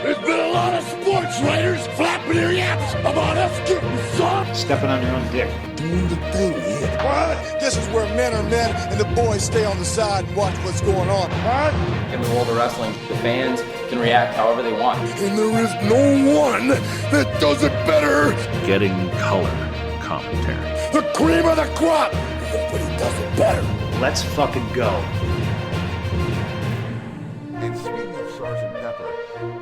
there's been a lot of sports writers flapping their yaps about us getting soft. Stepping on your own dick. Doing the thing here. What? This is where men are men and the boys stay on the side and watch what's going on. What? In the world of wrestling, the fans can react however they want. And there is no one that does it better. Getting color commentary. The cream of the crop. Nobody does it better. Let's fucking go. And speaking of Sergeant Pepper,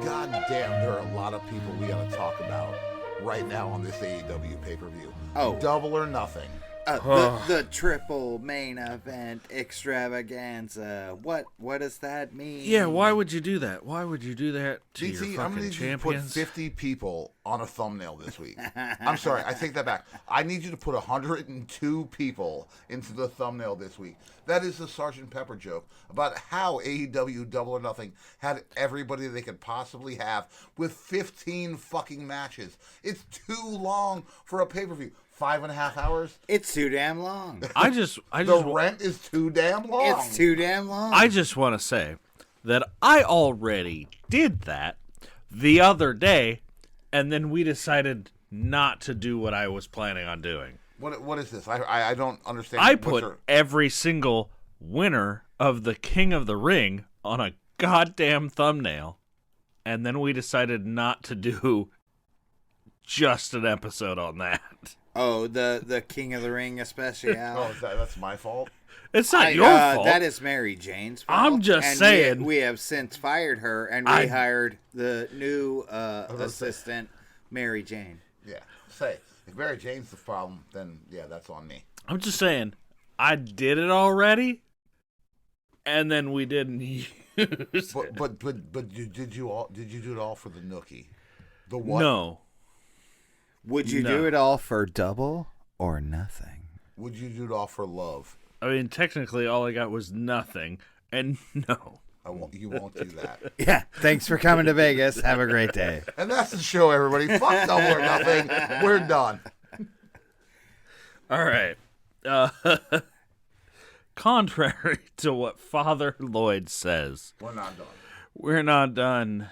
goddamn, there are a lot of people we gotta talk about right now on this AEW pay-per-view. Oh. Double or Nothing. The triple main event extravaganza. What does that mean? Yeah, why would you do that? Why would you do that to your DT, I'm fucking gonna need you to put champions? 50 people on a thumbnail this week. I'm sorry, I take that back. I need you to put 102 people into the thumbnail this week. That is the Sergeant Pepper joke about how AEW Double or Nothing had everybody they could possibly have with 15 fucking matches. It's too long for a pay-per-view. 5.5 hours? It's too damn long. The rent is too damn long. It's too damn long. I just want to say that I already did that the other day, and then we decided not to do what I was planning on doing. What is this? I don't understand. I put every single winner of the King of the Ring on a goddamn thumbnail, and then we decided not to do just an episode on that. Oh, the King of the Ring especial. Oh, that's my fault? It's not your fault. That is Mary Jane's fault. I'm just saying. We have since fired her and we hired the new assistant, Mary Jane. Yeah. Say, if Mary Jane's the problem, then yeah, that's on me. I'm just saying, I did it already, and then we didn't use it. But did you do it all for the nookie? The what? No. Would you do it all for double or nothing? Would you do it all for love? I mean, technically, all I got was nothing, and no. You won't do that. Yeah. Thanks for coming to Vegas. Have a great day. And that's the show, everybody. Fuck Double or Nothing. We're done. All right. Contrary to what Father Lloyd says, We're not done. we're not done.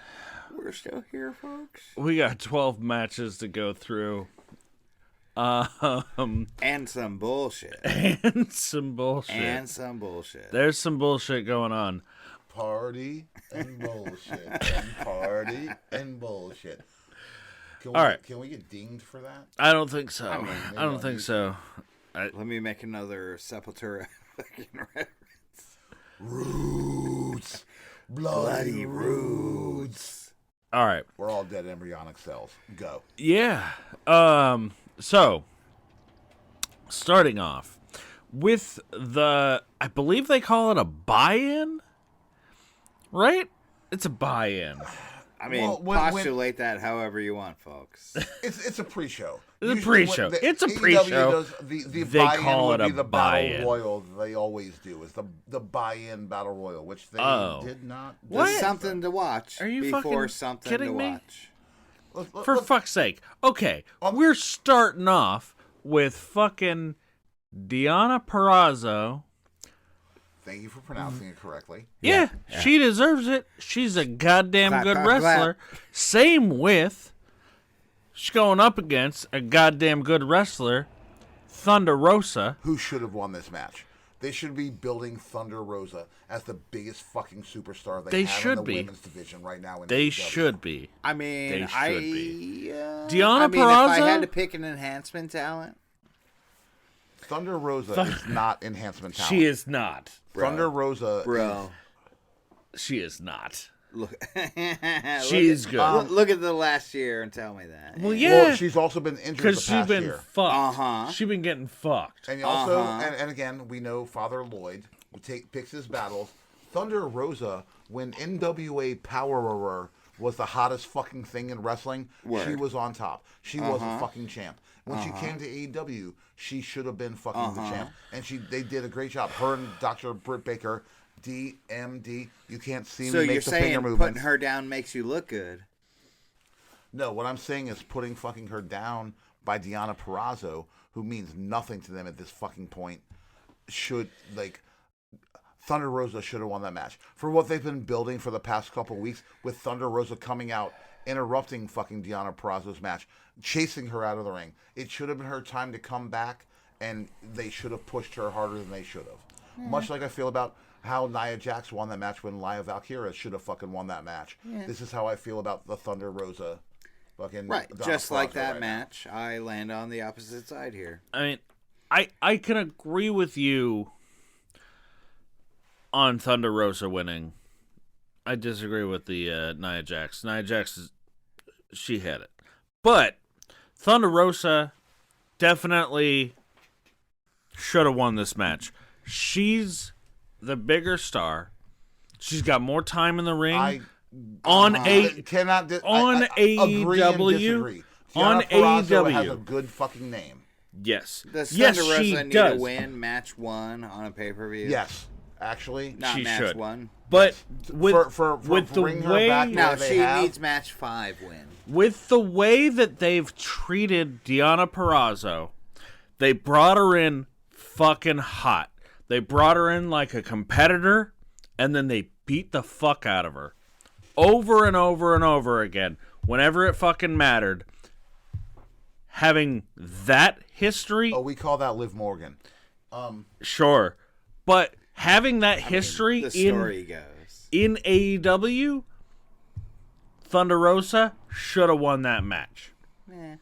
We're still here, folks. We got 12 matches to go through. And some bullshit. And some bullshit. There's some bullshit going on. Party and bullshit. And party and bullshit. All right. Can we get dinged for that? I don't think so. I don't think so. Let me make another Sepultura fucking reference. Roots. Bloody roots. All right. We're all dead embryonic cells. Go. Yeah. So, starting off with I believe they call it a buy-in, right? It's a buy-in. I mean, postulate that however you want, folks. It's a pre-show. It's a pre-show. It's a pre-show. The They buy-in call would it be a the buy-in. battle royal. They always do. It's the buy-in battle royal, which they did not. Do. What? Just something to watch. Are you before fucking something kidding to me? watch. For fuck's sake. Okay, we're starting off with fucking Deonna Purrazzo. Thank you for pronouncing it correctly. Yeah, she deserves it. She's a goddamn Clap, good clap, wrestler. clap. Same with, she's going up against a goddamn good wrestler, Thunder Rosa. Who should have won this match? They should be building Thunder Rosa as the biggest fucking superstar they have in the women's division right now. They AEW. should be. I mean, They should be. Deonna Purrazzo? If I had to pick an enhancement talent, Thunder Rosa is not enhancement talent. She is not. Thunder Rosa, bro. She is not. Look, She's good. Look at the last year and tell me that. Well, yeah. Well, she's also been injured the Because past she's been year. fucked. She's been getting fucked. And also, and again, we know Father Lloyd picks his battles. Thunder Rosa, when NWA Powerer was the hottest fucking thing in wrestling, she was on top. She was a fucking champ. When she came to AEW, she should have been fucking the champ. And they did a great job. Her and Dr. Britt Baker, DMD, you can't see me make the finger movements. Putting her down makes you look good. No, what I'm saying is putting fucking her down by Deonna Purrazzo, who means nothing to them at this fucking point, should, like, Thunder Rosa should have won that match. For what they've been building for the past couple weeks, with Thunder Rosa coming out, interrupting fucking Deonna Purrazzo's match, chasing her out of the ring. It should have been her time to come back, and they should have pushed her harder than they should have. Much like I feel about how Nia Jax won that match when Lia Valkyria should have fucking won that match. Yeah. This is how I feel about the Thunder Rosa fucking right. Donna Just like Purrazzo that match, I land on the opposite side here. I mean, I can agree with you on Thunder Rosa winning. I disagree with the Nia Jax. Nia Jax, she had it. But Thunder Rosa definitely should have won this match. She's the bigger star. She's got more time in the ring. On AEW. On AEW has a good fucking name. Yes. Does yes, Thunder Rosa she need does. to win match 1 on a pay-per-view? Yes, actually, not she match should. 1. But with with the bring her way back No, they she have, needs match 5 win. with the way that they've treated Deonna Purrazzo, they brought her in fucking hot. They brought her in like a competitor, and then they beat the fuck out of her over and over and over again whenever it fucking mattered. Having that history, we call that Liv Morgan. sure, but having that history The story goes. in AEW, Thunder Rosa should have won that match. Eh.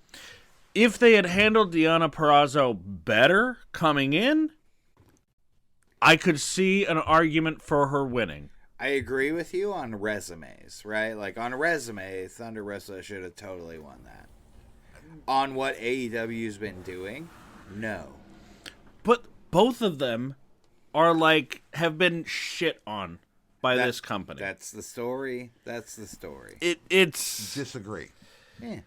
If they had handled Deonna Purrazzo better coming in, I could see an argument for her winning. I agree with you on resumes, right? Like, on a resume, Thunder Rosa should have totally won that. On what AEW's been doing, no. But both of them are have been shit on by this company. That's the story. That's the story. It's Disagree. Yeah.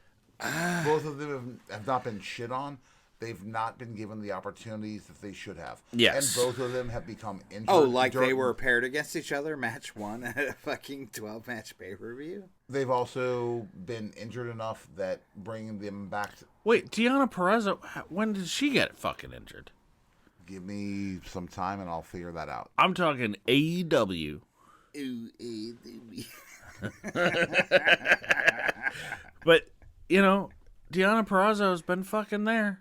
Both of them have not been shit on. They've not been given the opportunities that they should have. Yes. And both of them have become injured. Oh, like they were paired against each other, match 1 at a fucking 12-match pay-per-view? They've also been injured enough that bringing them back. Wait, Deonna Purrazzo, when did she get fucking injured? Give me some time and I'll figure that out. I'm talking AEW. Ooh, AEW. But, Deonna Purrazzo's been fucking there.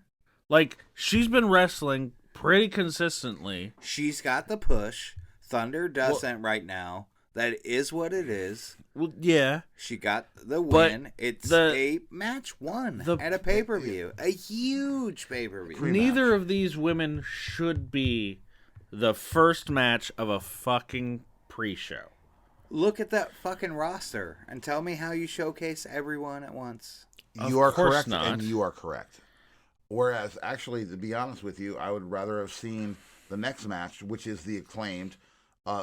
She's been wrestling pretty consistently. She's got the push. Thunder doesn't right now. That is what it is. Well, yeah. She got the But win. It's the- a match 1 the- at a pay-per-view. A huge pay-per-view. Neither of these women should be the first match of a fucking pre-show. Look at that fucking roster and tell me how you showcase everyone at once. You are course correct, not. and you are correct. Whereas, actually, to be honest with you, I would rather have seen the next match, which is the Acclaimed,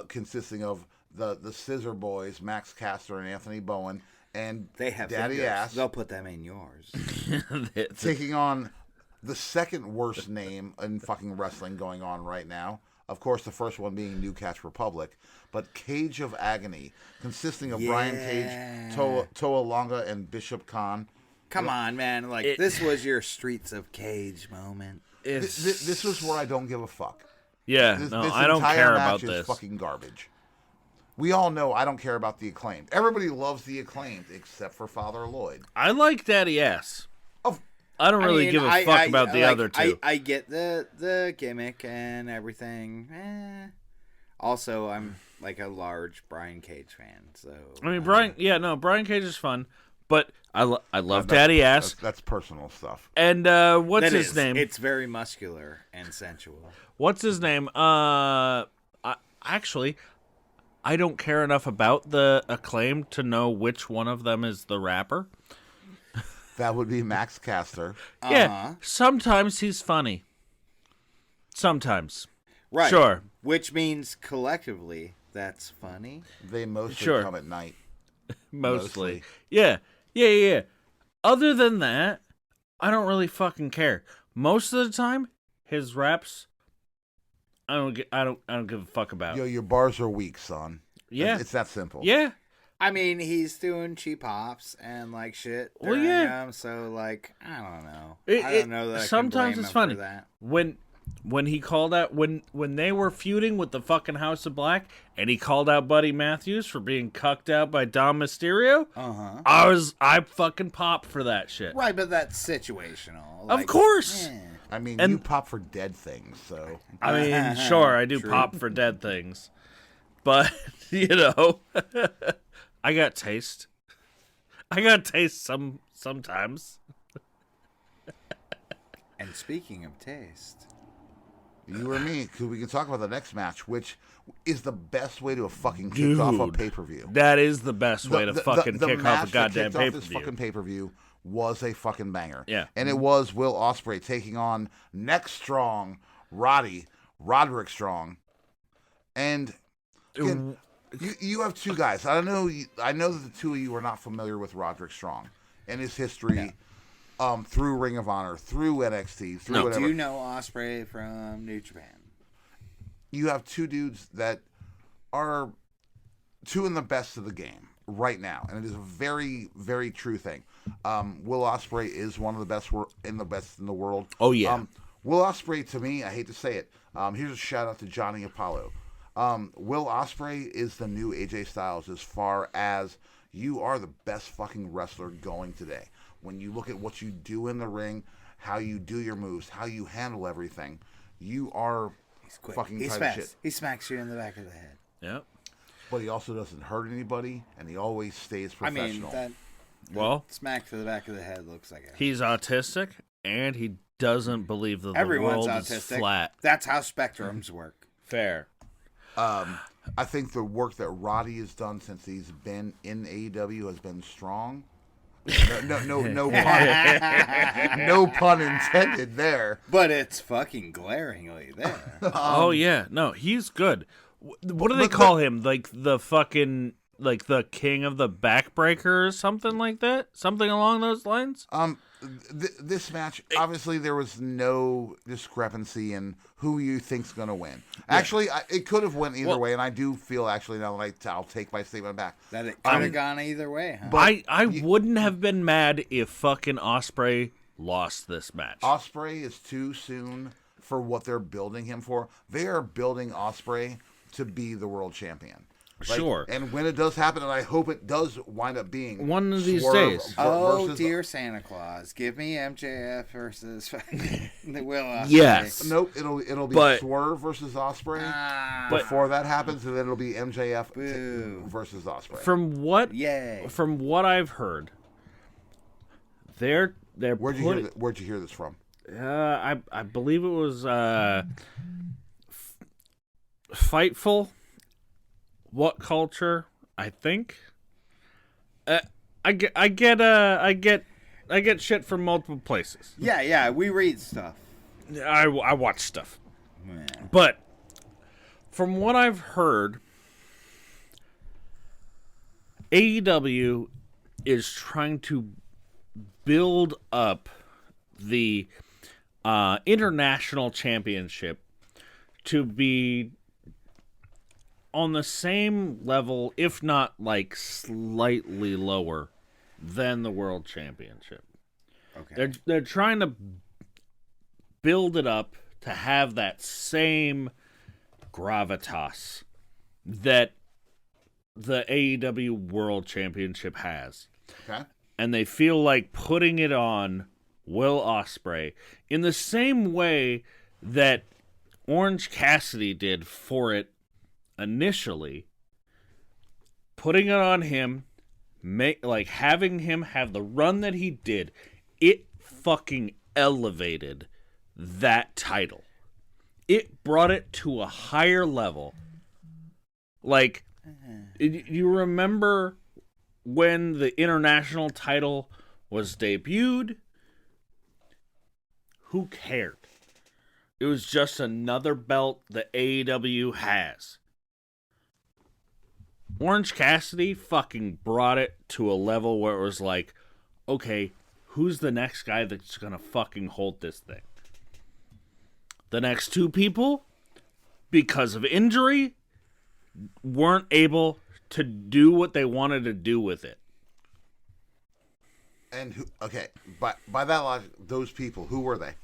consisting of the Scissor Boys, Max Caster and Anthony Bowen, and They have Daddy fingers. Ass They'll put them in yours. taking on the second worst name in fucking wrestling going on right now. Of course, the first one being New Catch Republic, but Cage of Agony, consisting of Brian Cage, Toa Longa, and Bishop Khan. Come on, man. This was your Streets of Cage moment. This was where I don't give a fuck. Yeah, This I don't entire care match about is this. fucking garbage. We all know I don't care about the Acclaimed. Everybody loves the Acclaimed except for Father Lloyd. I like Daddy Ass. Oh, I don't really give a fuck about the other two. I get the gimmick and everything. Also, I'm a large Brian Cage fan, so I mean, Brian Cage is fun, but I love Daddy Ass. That's personal stuff. And what's That his is. name? It's very muscular and sensual. What's his name? Actually, I don't care enough about the Acclaimed to know which one of them is the rapper. That would be Max Caster. Yeah, sometimes he's funny. Sometimes. Right. Sure. Which means collectively, that's funny. They mostly Sure. come at night. Mostly. Yeah. Other than that, I don't really fucking care. Most of the time, his raps, I don't give a fuck about. Yo, your bars are weak, son. Yeah. It's that simple. Yeah. I mean, he's doing cheap hops and shit. Well, during yeah. them, so I don't know. I I don't know that. sometimes I can blame it's him funny for that. when he called out when they were feuding with the fucking House of Black, and he called out Buddy Matthews for being cucked out by Dom Mysterio. I fucking popped for that shit. Right, but that's situational. Of course. I mean, And- you pop for dead things, so. I mean, sure, I do True. pop for dead things, but you know, I got taste. I got taste sometimes. And speaking of taste, You or me, because we can talk about the next match, which is the best way to fucking kick off a Dude, pay-per-view. That is the best way to fucking the kick off match a that goddamn kicked off pay per this view. fucking pay-per-view was a fucking banger. Yeah. And it was Will Ospreay taking on next strong Roderick Strong. And again, you have two guys. I know that the two of you are not familiar with Roderick Strong and his history through Ring of Honor, through NXT, through whatever. do you know Ospreay from New Japan? You have two dudes that are two in the best of the game right now, and it is a very, very true thing. Will Ospreay is one of the best in the world. Oh, yeah. Will Ospreay, to me, I hate to say it. Here's a shout out to Johnny Apollo. Will Ospreay is the new AJ Styles as far as you are the best fucking wrestler going today. When you look at what you do in the ring, how you do your moves, how you handle everything, you are Quick. fucking He's tight as fast. shit. He smacks you in the back of the head. Yep. But he also doesn't hurt anybody, and he always stays I mean, professional. that Well, smack to the back of the head looks like it. he's autistic, and he doesn't believe that the Everyone's world is autistic. flat. That's how spectrums work. Fair. I think the work that Roddy has done since he's been in AEW has been strong. No pun. No pun intended there. But it's fucking glaringly there. Oh yeah, no, he's good. What do they call him? Like the fucking the king of the backbreaker or something like that? Something along those lines? This match, obviously, there was no discrepancy in who you think's going to win. Actually, it could have went either way, and I do feel, actually, now that I'll take my statement back. That it could have gone either way, huh? But I wouldn't have been mad if fucking Ospreay lost this match. Ospreay is too soon for what they're building him for. They are building Ospreay to be the world champion. Sure. And when it does happen, and I hope it does wind up being One of these Swerve days. Oh, versus- dear Santa Claus, give me MJF versus the Will Ospreay. Yes. Nope, it'll be But- Swerve versus Ospreay Ah, before that happens, and then it'll be MJF Boo. versus Ospreay. From what Yay. from what I've heard, they're Where'd you hear this from? I believe it was Fightful. What Culture? I think. I get shit from multiple places. Yeah, we read stuff. I watch stuff, but from what I've heard, AEW is trying to build up the international championship to be on the same level, if not like slightly lower, than the world championship. Okay. They're trying to build it up to have that same gravitas that the AEW World Championship has. Okay. And they feel like putting it on Will Ospreay in the same way that Orange Cassidy did for it initially, putting it on him, having him have the run that he did, it fucking elevated that title. It brought it to a higher level. Like, you remember when the international title was debuted? Who cared? It was just another belt that AEW has. Orange Cassidy fucking brought it to a level where it was like, okay, who's the next guy that's gonna fucking hold this thing? The next two people, because of injury, weren't able to do what they wanted to do with it. And by that logic, those people, who were they?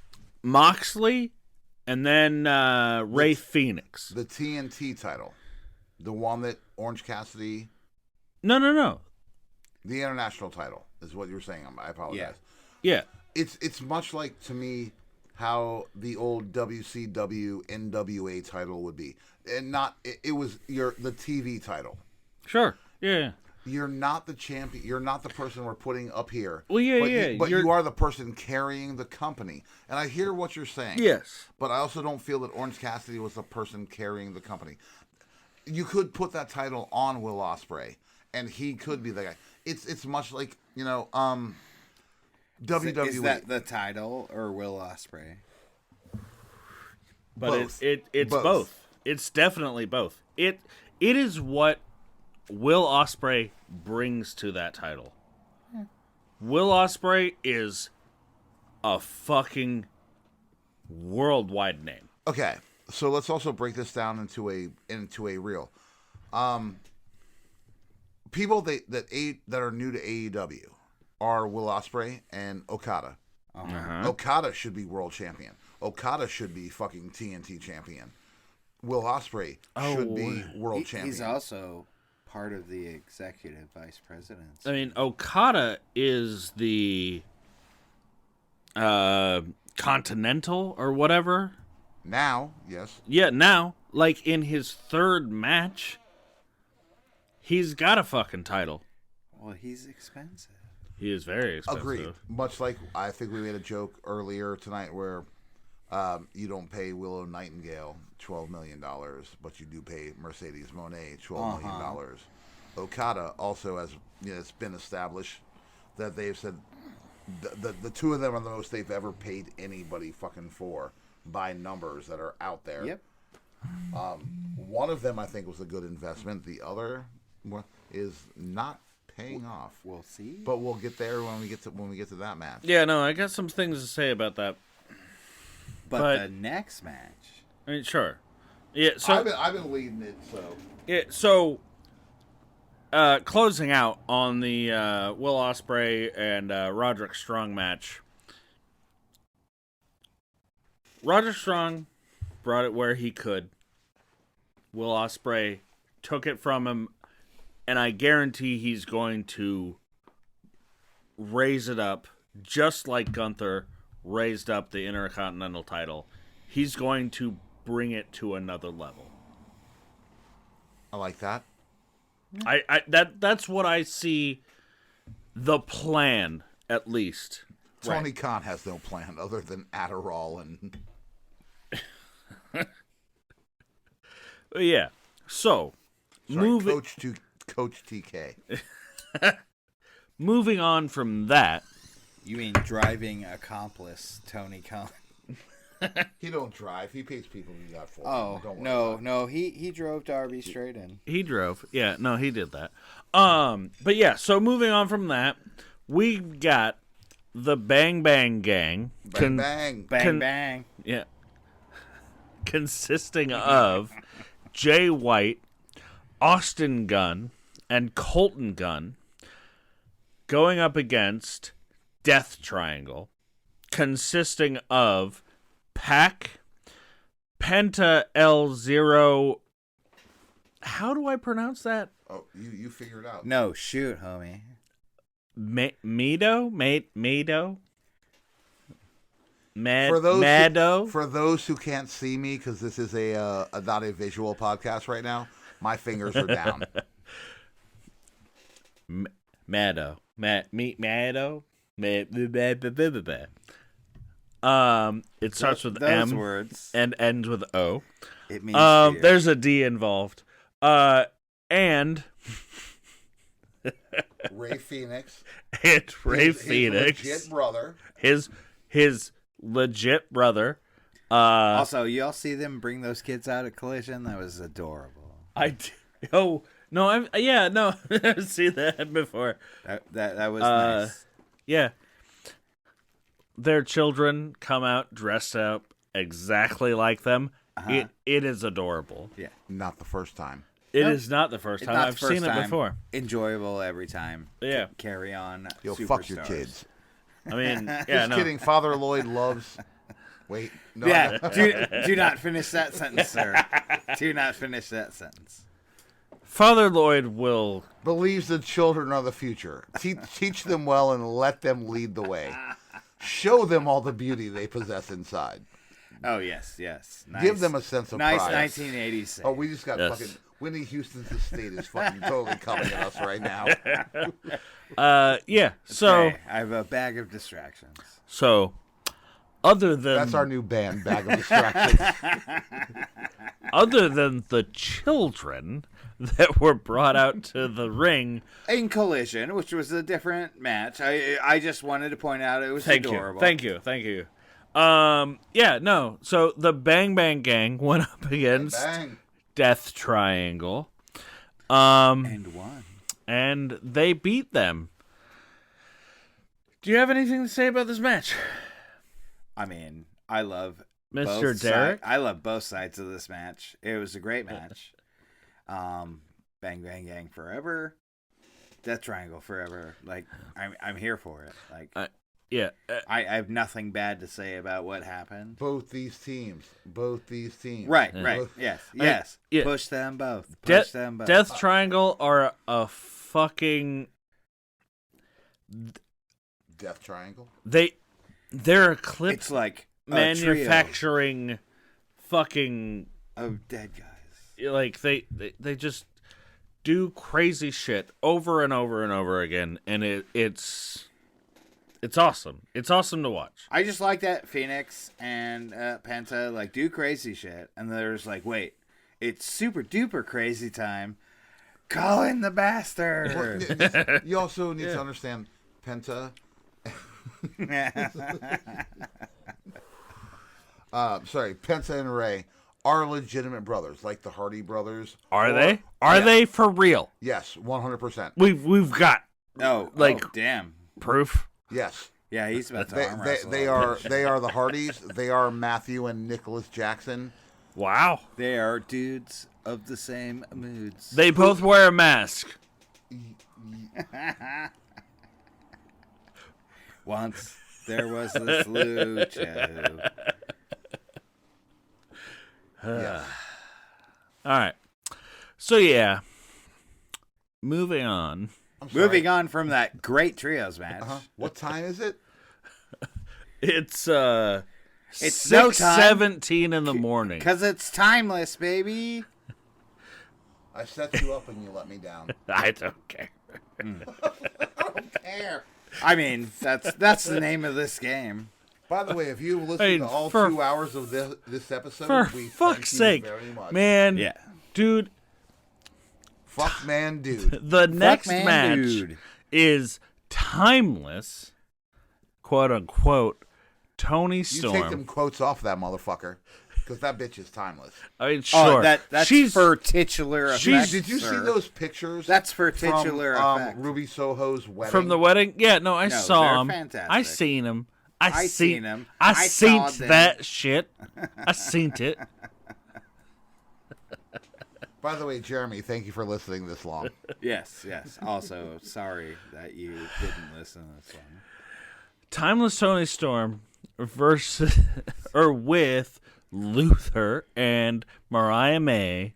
Moxley And then Ray Phoenix. The TNT title. The one that Orange Cassidy... No. The international title is what you were saying. I apologize. Yeah. It's much like, to me, how the old WCW NWA title would be. And it was the TV title. Sure. Yeah. You're not the champion. You're not the person we're putting up here. Well, yeah. But you are the person carrying the company. And I hear what you're saying. Yes. But I also don't feel that Orange Cassidy was the person carrying the company. You could put that title on Will Ospreay, and he could be the guy. It's much like, WWE. Is that the title or Will Ospreay? But Both. It's both. It's definitely both. It is what Will Ospreay brings to that title. Will Ospreay is a fucking worldwide name. Okay, so let's also break this down into a real. People that are new to AEW are Will Ospreay and Okada. Okada should be world champion. Okada should be fucking TNT champion. Will Ospreay should be world champion. He's also part of the executive vice presidents. I mean, Okada is the Continental or whatever. Now, yes. Yeah, now, like in his third match, he's got a fucking title. Well, he's expensive. He is very expensive. Agreed. Much like I think we made a joke earlier tonight where you don't pay Willow Nightingale $12 million, but you do pay Mercedes Moné $12 million. Okada also has, it's been established that they've said the two of them are the most they've ever paid anybody fucking for by numbers that are out there. Yep. One of them I think was a good investment. The other is not paying off. We'll see. But we'll get there when we get to that match. Yeah, no, I got some things to say about that. But the next match. I mean, sure. Yeah, so I've been leading it, so. Yeah, so closing out on the Will Ospreay and Roderick Strong match. Roderick Strong brought it where he could. Will Ospreay took it from him, and I guarantee he's going to raise it up just like Gunther raised up the Intercontinental title. He's going to bring it to another level. I like that. That's what I see the plan, at least. Tony Khan has no plan other than Adderall and... Yeah. So, Coach TK. Moving on from that. You mean driving accomplice Tony Khan? He don't drive. He pays people he got for. Oh, no. He drove Darby straight in. He drove. Yeah, no, he did that. But yeah, so moving on from that, we got the Bang Bang Gang. Bang. Yeah. Consisting of Jay White, Austin Gunn, and Colton Gunn going up against Death Triangle, consisting of Pac, Penta L0. How do I pronounce that? Oh, you figure it out. No, shoot, homie. Mado? For those who can't see me, because this is a not a visual podcast right now, my fingers are down. Mado. It starts with those M words. And ends with O. It means fear. There's a D involved. And Ray Phoenix. It's Ray Phoenix. His legit brother. His legit brother. Also, y'all see them bring those kids out at Collision? That was adorable. I've seen that before. That was nice. Yeah. Their children come out dressed up exactly like them. It is adorable. Yeah. Not the first time. It is not the first time. I've seen it before. Enjoyable every time. Yeah. Carry on. Fuck your kids. I mean, yeah, Just kidding. Father Lloyd loves Wait. No, Yeah, do not finish that sentence, sir. Do not finish that sentence. Father Lloyd will believes the children are the future. Teach them well and let them lead the way. Show them all the beauty they possess inside. Oh, yes. Nice. Give them a sense of nice pride. 1986. Oh, we just got Yes. fucking... Whitney Houston's estate is fucking totally coming at us right now. yeah. So Okay, I have a bag of distractions. so other than That's our new band, Bag of Distractions. other than the children that were brought out to the ring. In Collision, which was a different match, I just wanted to point out it was adorable. Thank you. Yeah, no. So the Bang Bang Gang went up against Bang. Death Triangle. And won. And they beat them. Do you have anything to say about this match? I mean, I love Mr. both Derrick? I love both sides of this match. It was a great match. Bang Bang Gang forever. Death Triangle forever. Like I'm here for it. Like Yeah. I have nothing bad to say about what happened. Both these teams. Right. Both- Yes. yeah. Push them both. Death Triangle are a fucking... Death Triangle? They're a clip It's like a manufacturing fucking... trio of dead guys. Like, they just do crazy shit over and over and over again, and it's awesome. It's awesome to watch. I just like that Phoenix and Penta like do crazy shit, and there's like, wait, it's super duper crazy time. Call in the bastard. You also need to understand Penta. Penta and Ray are legitimate brothers, like the Hardy brothers. Are they? Are they for real? Yes, 100%. We've got Like, damn. proof. Yes. Yeah, he's about to arm wrestle. They are the Hardys. They are Matthew and Nicholas Jackson. Wow. They are dudes of the same moods. They both wear a mask. Once there was this Lucho. Yes. All right. So yeah. Moving on. Moving on from that great trios match. What time is it? It's no time. 6:17 in the morning. Because it's timeless, baby. I set you up and you let me down. I don't care. Care. I mean, that's the name of this game. By the way, if you listen to all 2 hours of this episode, For we fuck's thank sake, you very much. man. Yeah. Dude, Fuck man, dude. the next man, match dude. is timeless, quote unquote. Tony You Storm. take them quotes off that motherfucker, because that bitch is timeless. I mean, sure. Oh, that's she's for titular effect. Did you see sir. those pictures? That's for titular from, effect. Ruby Soho's wedding. from the wedding. Yeah, no, I No, saw they're him. fantastic. I seen him. I seen him. I I seen saw them. that shit. I seen it. By the way, Jeremy, thank you for listening this long. Yes. Also, sorry that you didn't listen this long. Timeless Tony Storm versus or with Luther and Mariah May.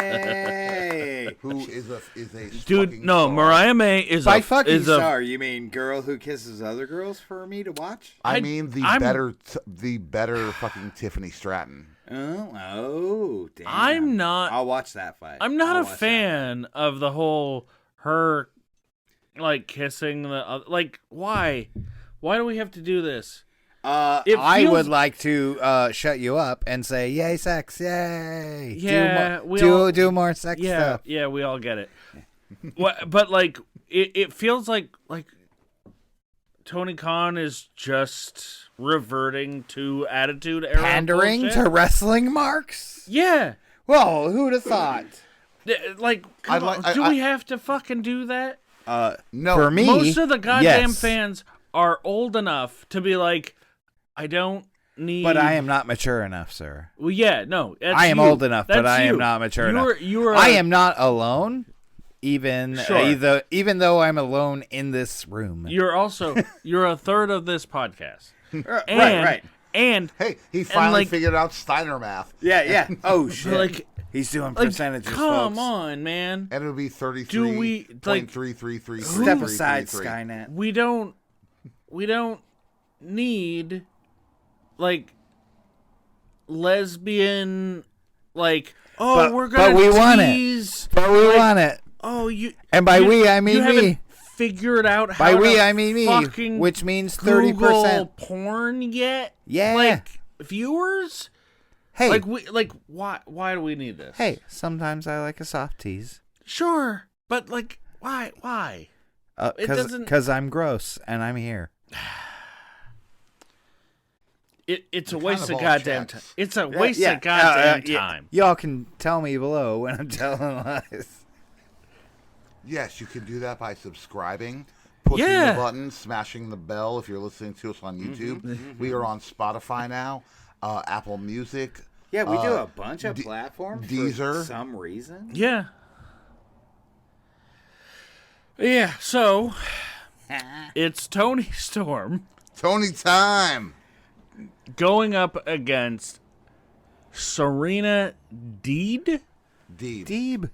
Yay! Who is a Dude, fucking no, star. Mariah May is By a fucking is a star, you mean girl who kisses other girls for me to watch? I mean I'm- the better fucking Tiffany Stratton. Oh, damn. I'm not- I'll watch that fight. I'm not I'll a watch that fan of the whole her like kissing the like why do we have to do this? It I feels- would like to shut you up and say, "Yay, sex! Yay! Yeah, we do all- do more sex stuff." Yeah, we all get it. But like it feels like Tony Khan is just reverting to Attitude Era Pandering bullshit. to wrestling marks. Yeah. Well, who'd have thought? Like, come on, do we have to fucking do that? No, For me, Most of the goddamn yes. fans are old enough to be like, I don't need. But I am not mature enough, sir. Well, yeah, no. That's I am you. old enough, but That's I am you. not mature You enough. I am not alone, even Sure. even though I'm alone in this room. You're a third of this podcast. Right. And Hey, he finally like- figured out Steiner math. Yeah. Oh shit. like, He's doing like, percentages. come folks. on, man. And it would be Do we, like, 33.333. Step aside, Skynet. We don't need like lesbian we're gonna but we want it. tease, But we want it. Oh, you. And by we, I mean you me. haven't figured out how By to we, I mean me, fucking which means Google 30%. porn yet? Yeah. Like viewers. Hey, Why do we need this? hey. Sometimes I like a soft tease. Sure, but why? It doesn't. Because I'm gross and I'm here. It's a It waste kind of of all goddamn time. checks. It's a waste of goddamn time. Y'all can tell me below when I'm telling lies. Yes, you can do that by subscribing, pushing the button, smashing the bell if you're listening to us on YouTube. We are on Spotify now, Apple Music. Yeah, we do a bunch of platforms Deezer. for some reason. Yeah. Yeah, so it's Tony Storm Tony time. going up against Serena Deeb. Deeb.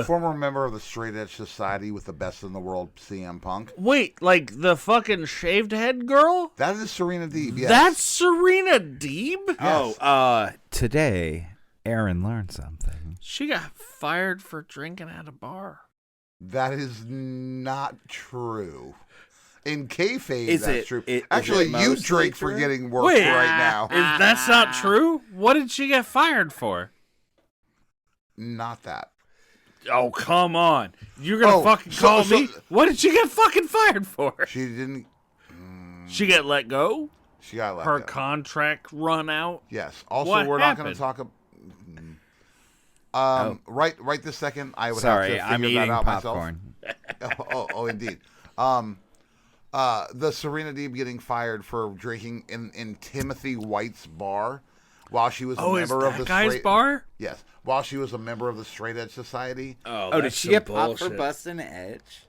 Former member of the Straight Edge Society with the best in the world, CM Punk. Wait, like the fucking shaved head girl? That is Serena Deeb, yes. That's Serena Deeb? Yes. Oh, today, Aaron learned something. She got fired for drinking at a bar. That is not true. In kayfabe, Is that's it- true. is Actually, it you mostly drink for true? getting work Wait, right now. That's not true? What did she get fired for? Not that. Oh, come on. You're going to fucking call me? What did she get fucking fired for? She didn't. She got let go? She got let Her go. contract run out? Yes. Also, What we're not going to happened? talk. Right this second, I would Sorry, have to I'm figure eating that out popcorn. myself. Oh, indeed. The Serena Deeb getting fired for drinking in Timothy White's bar while she was a Oh, is member of that the guy's straight, bar? Yes, while she was a member of the Straight Edge Society. Oh, did she get popped for busting Edge?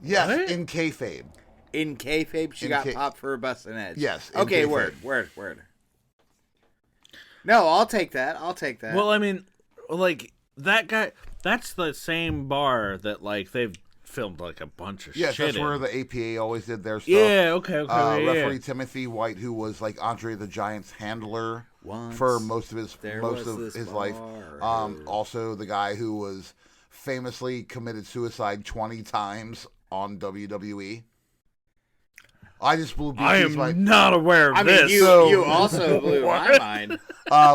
Yes, What? in kayfabe. In kayfabe, she In got kay- popped for busting Edge. Yes, in Okay, kayfabe. word. No, I'll take that. Well, I mean, like, that guy, that's the same bar that, like, they've filmed, like, a bunch of Yes, shit that's where in. the APA always did their stuff. Yeah, okay, yeah, Referee yeah. Timothy White, who was like Andre the Giant's handler Once for most of his there most was of this his life. bar. Also, the guy who was famously committed suicide 20 times on WWE. I just blew I BT's am mind. not aware of I mean, this. you also blew my mind.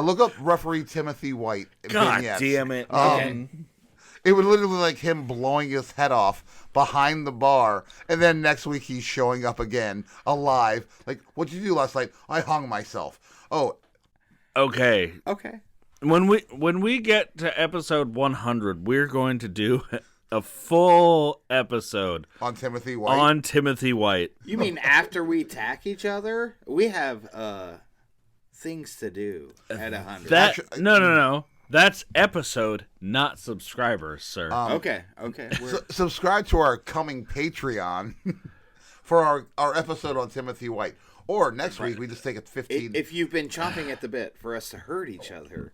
Look up referee Timothy White. God vignettes. damn it. It would literally like him blowing his head off behind the bar, and then next week he's showing up again, alive. Like, what'd you do last night? I hung myself. Oh, Okay. Okay. When we get to episode 100, we're going to do a full episode on Timothy White. on Timothy White. You mean after we attack each other? We have things to do at 100. That Actually- no. That's episode, not subscribers, sir. Okay. Subscribe to our coming Patreon for our episode on Timothy White. Or next week we just take it 15. If you've been chomping at the bit for us to hurt each other,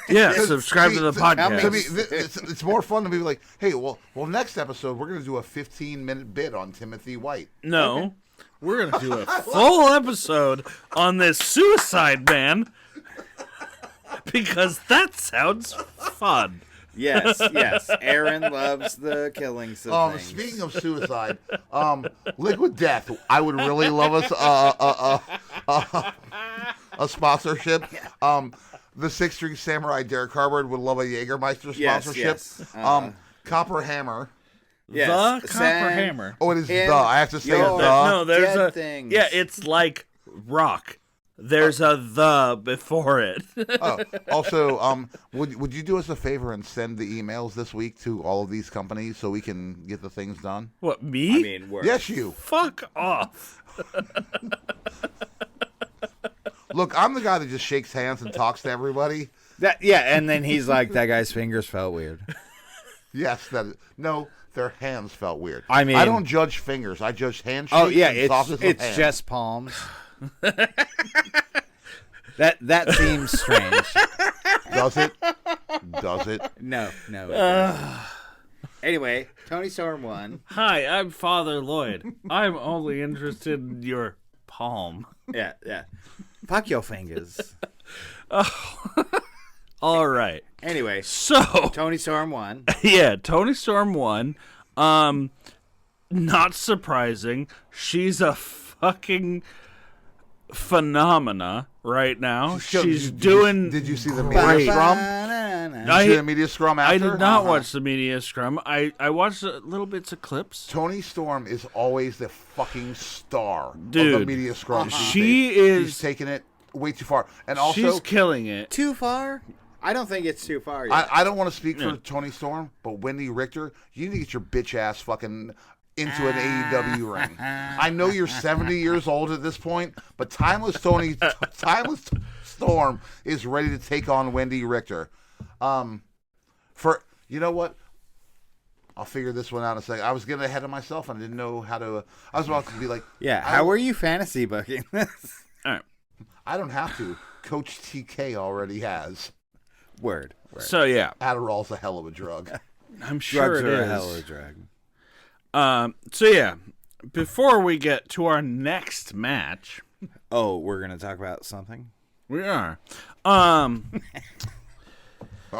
yeah, subscribe to the To podcast. me, it's more fun to be like, hey, well, next episode we're going to do a 15-minute bit on Timothy White. No, we're gonna do a full episode on this suicide man because that sounds fun. yes. Aaron loves the killings of things. Speaking of suicide, Liquid Death, I would really love us a sponsorship. The Six String Samurai Derek Harvard would love a Jägermeister sponsorship. Yes. Copper Hammer. Yes. The Copper Sam- Hammer. Oh, it is In the. I have to say your- the. No, there's dead a things. yeah. It's like rock. There's a the before it. Also, would you do us a favor and send the emails this week to all of these companies so we can get the things done? What, me? I mean, we're Yes, you. Fuck off. Look, I'm the guy that just shakes hands and talks to everybody. and then he's like, that guy's fingers felt weird. Yes, no, their hands felt weird. I mean, I don't judge fingers. I judge handshakes. Oh yeah, and softness of it's hands. just palms. that seems strange. Does it? Does it? No. It doesn't. Anyway, Tony Storm won. Hi, I'm Father Lloyd. I'm only interested in your palm. Yeah. Fuck your fingers. All right. Anyway, So Tony Storm won. yeah, Tony Storm won. Not surprising. She's a fucking phenomena right now. She's doing. Did you see the great. media scrum? Did you see the media scrum after? I did not watch the media scrum. I watched little bits of clips. Tony Storm is always the fucking star of Dude, the media scrum. She's taking it way too far, and also she's killing it. Too far? I don't think it's too far yet. I don't want to speak for Tony Storm, but Wendy Richter, you need to get your bitch ass fucking into an AEW ring. I know you're 70 years old at this point, but Timeless Storm is ready to take on Wendy Richter. You know what? I'll figure this one out in a second. I was getting ahead of myself and I didn't know how to. I was about to be like, yeah. How are you fantasy booking this? All right. I don't have to. Coach TK already has. Word. So yeah, Adderall's a hell of a drug. I'm sure Drugs it are is. a hell of a drug. So yeah, before we get to our next match, Oh, we're gonna talk about something. we are. I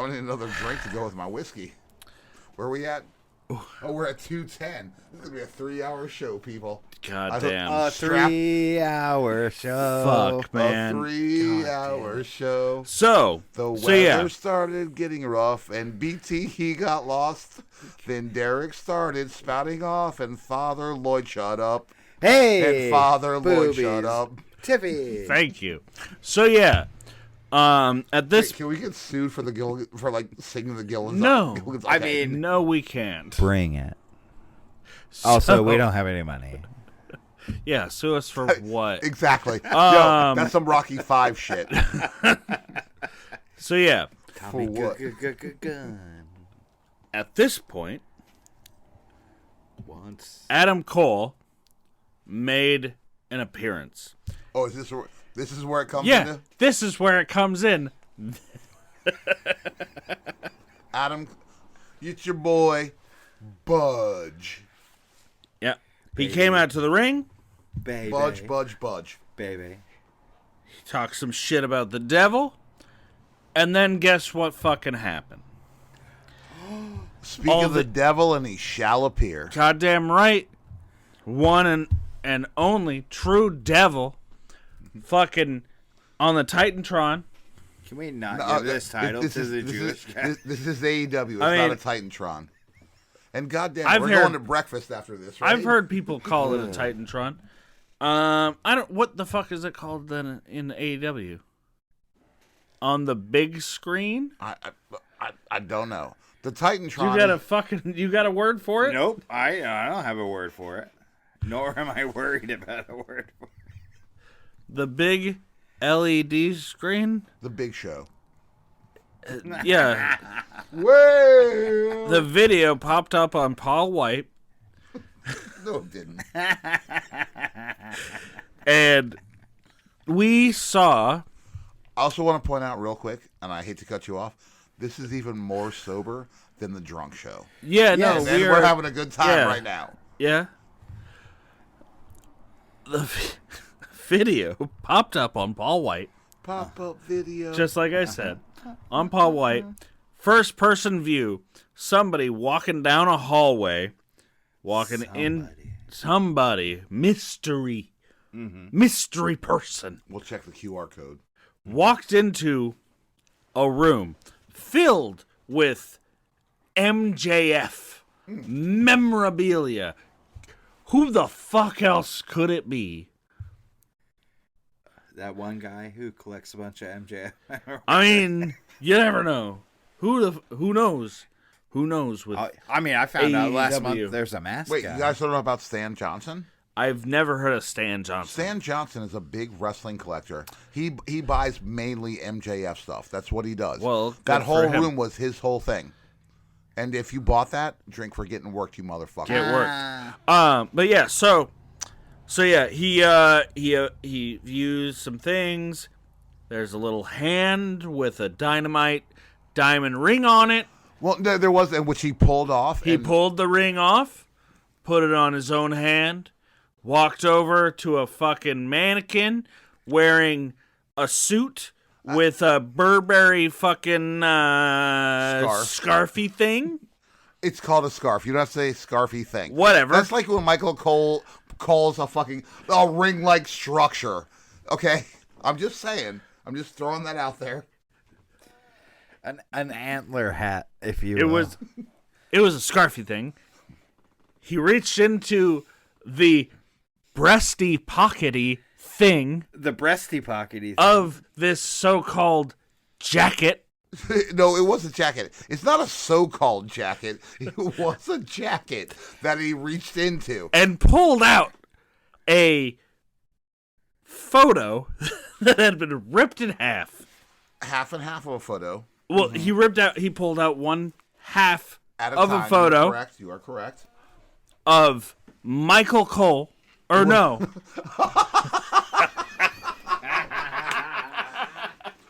need another drink to go with my whiskey. Where are we at? Oh, we're at 2:10. This is gonna be a 3-hour show, people. God damn. A 3-hour show. Fuck, man. A 3-hour show. So The so weather yeah, started getting rough, and BT he got lost. Then Derek started spouting off, and Father Lloyd shut up. Hey, And Father Lloyd boobies. shut up. Tiffy. thank you. So yeah, at this Can we get sued for like singing the Gilligan's? No. Gilligan's? I Okay. mean, no, we can't. bring it. Also, we don't have any money. Yeah, sue us for what? Exactly. Yo, that's some Rocky 5 shit. So yeah, For what? Gun. at this point, Once. Adam Cole made an appearance. Oh, is this is where it comes Yeah, into? this is where it comes in. Adam, it's your boy, Budge. Yeah, he came out to the ring. Baby. Budge. Baby. He talked some shit about the devil, and then guess what fucking happened? Speak All of the the- devil, and he shall appear. Goddamn right, one and only true devil, fucking on the Titantron. Can we not No, give this title to the this Jewish guy? This is AEW. It's I not mean- a Titantron. And goddamn, I've we're heard- going to breakfast after this, right? I've heard people call it a Titantron. I don't. What the fuck is it called then in AEW? On the big screen? I don't know. The Titantron. You got a word for it? Nope. I don't have a word for it. Nor am I worried about a word for it. The big LED screen? The Big Show. Yeah. Well, The video popped up on Paul White, no, it didn't. and we saw. I also want to point out real quick, and I hate to cut you off, this is even more sober than the drunk show. Yeah, no, Yes. And we're having a good time yeah. right now. Yeah. The video popped up on Paul White, Pop-up video. just like I said, on Paul White. First person view. Somebody walking down a hallway, somebody, mystery person, We'll check the QR code. walked into a room filled with MJF memorabilia. Who the fuck else could it be? That one guy who collects a bunch of MJF. I mean, you never know. Who knows? Who knows with I mean, I found out last AEW. month there's a mask Wait, guy. you guys don't know about Stan Johnson? I've never heard of Stan Johnson. Stan Johnson is a big wrestling collector. He buys mainly MJF stuff. That's what he does. Well, that good whole for him. room was his whole thing. And if you bought that, drink for getting worked, you motherfucker. It worked. But yeah, so yeah, he views some things. There's a little hand with a dynamite diamond ring on it. Well, there was, which he pulled off. He pulled the ring off, put it on his own hand, walked over to a fucking mannequin wearing a suit with a Burberry fucking scarfy thing. It's called a scarf. You don't have to say scarfy thing. Whatever. That's like when Michael Cole calls a ring-like structure. Okay? I'm just saying. I'm just throwing that out there. An antler hat, if you will. It was a scarfy thing. He reached into the breasty pockety thing. The breasty pockety thing. Of this so-called jacket. No, it was a jacket. It's not a so-called jacket. It was a jacket that he reached into. And pulled out a photo that had been ripped in half. Half and half of a photo. Well, he pulled out one half of time. a photo. You are correct. Of Michael Cole. Or no.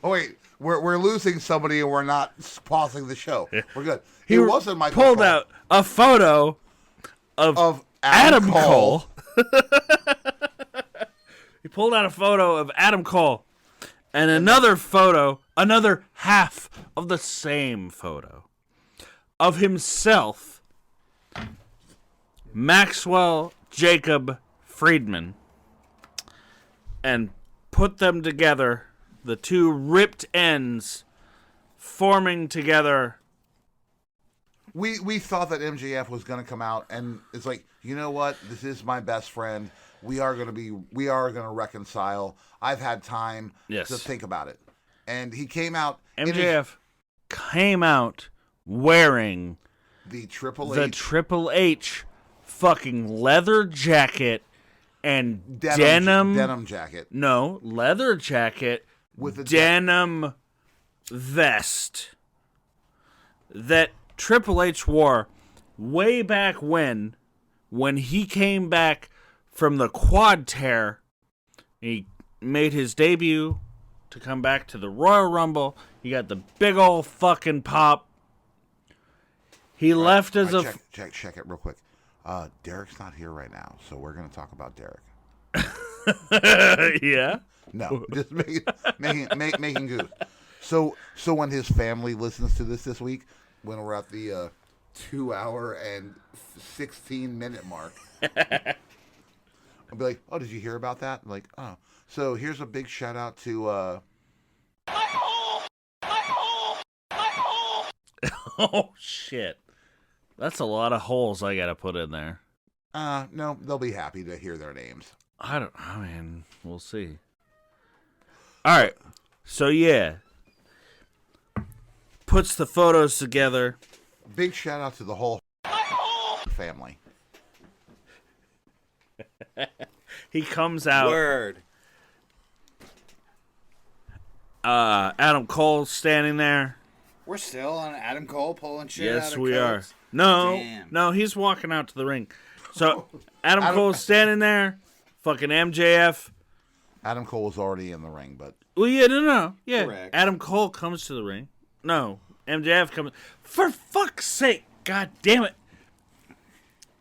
Oh, wait. We're losing somebody and we're not pausing the show. We're good. He wasn't Michael pulled Cole. out a photo of Adam Cole. He pulled out a photo of Adam Cole. And another half of the same photo of himself, Maxwell Jacob Friedman, and put them together, the two ripped ends forming together. We thought that MJF was going to come out and it's like, you know what? This is my best friend. We are going to reconcile. I've had time to think about it. And he came out. MJF came out wearing the Triple H fucking leather jacket and denim jacket. No, leather jacket with a denim vest that Triple H wore way back when he came back from the quad tear. He made his debut to come back to the Royal Rumble. He got the big old fucking pop. He left as a... Check it real quick. Derrick's not here right now, so we're going to talk about Derrick. Yeah? No, just making goose. So when his family listens to this week, when we're at the 2 hour and 16-minute mark, I'll be like, oh, did you hear about that? I'm like, oh. So here's a big shout out to... Oh, shit. That's a lot of holes I gotta put in there. No, they'll be happy to hear their names. We'll see. All right. So, yeah. Puts the photos together. Big shout out to the whole family. He comes out. Word. Adam Cole standing there. We're still on Adam Cole pulling shit yes, out of we coats. are. No, Damn. no, he's walking out to the ring. So Adam Cole's standing there. Fucking MJF. Adam Cole was already in the ring, but... Well, yeah, no. Yeah. Correct. Adam Cole comes to the ring. No, MJF comes. For fuck's sake. God damn it.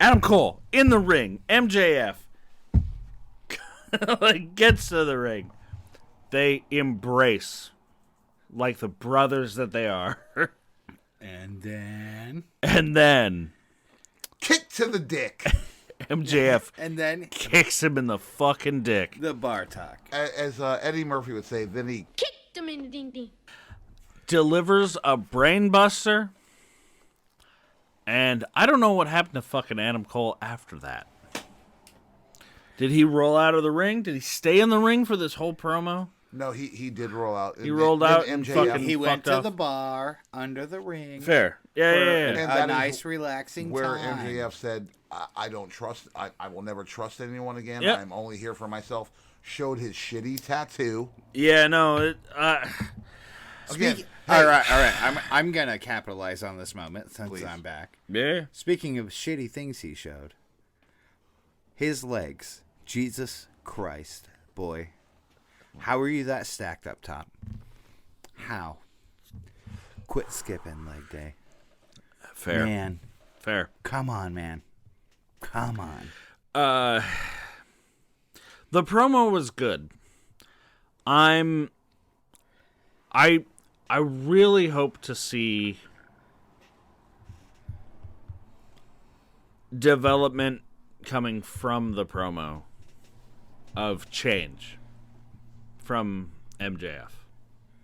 Adam Cole in the ring. MJF gets to the ring. They embrace like the brothers that they are. And then kick to the dick. MJF and then kicks him in the fucking dick. The bar talk. As Eddie Murphy would say, then he kicked him in the ding ding. Delivers a brain buster. And I don't know what happened to fucking Adam Cole after that. Did he roll out of the ring? Did he stay in the ring for this whole promo? No, he did roll out. He rolled out and fucking he went to off. the bar under the ring. Fair. Yeah. And a nice, relaxing where time. Where MJF said, I don't trust, I will never trust anyone again. Yep. I'm only here for myself. Showed his shitty tattoo. Yeah, no. Again, All right. I'm gonna capitalize on this moment since Please. I'm back. Yeah. Speaking of shitty things he showed, his legs. Jesus Christ, boy, how are you that stacked up top? How? Quit skipping leg day. Fair. Man, Fair. come on, man. Come on. The promo was good. I really hope to see development coming from the promo of change from MJF.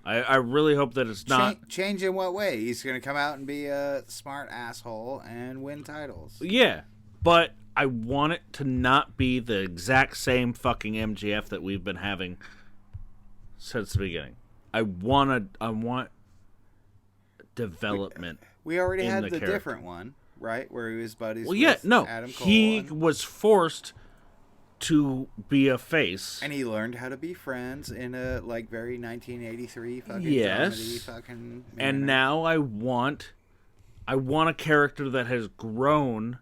I really hope that it's not Change in what way? He's going to come out and be a smart asshole and win titles. Yeah, but I want it to not be the exact same fucking MJF that we've been having since the beginning. I want development. We already in had the the character. different one, right? Where he was buddies Well, with yeah, no, Adam Cole. he and, was forced to be a face. and he learned how to be friends in a like very 1983 fucking Yes. comedy fucking And manner. now I want a character that has grown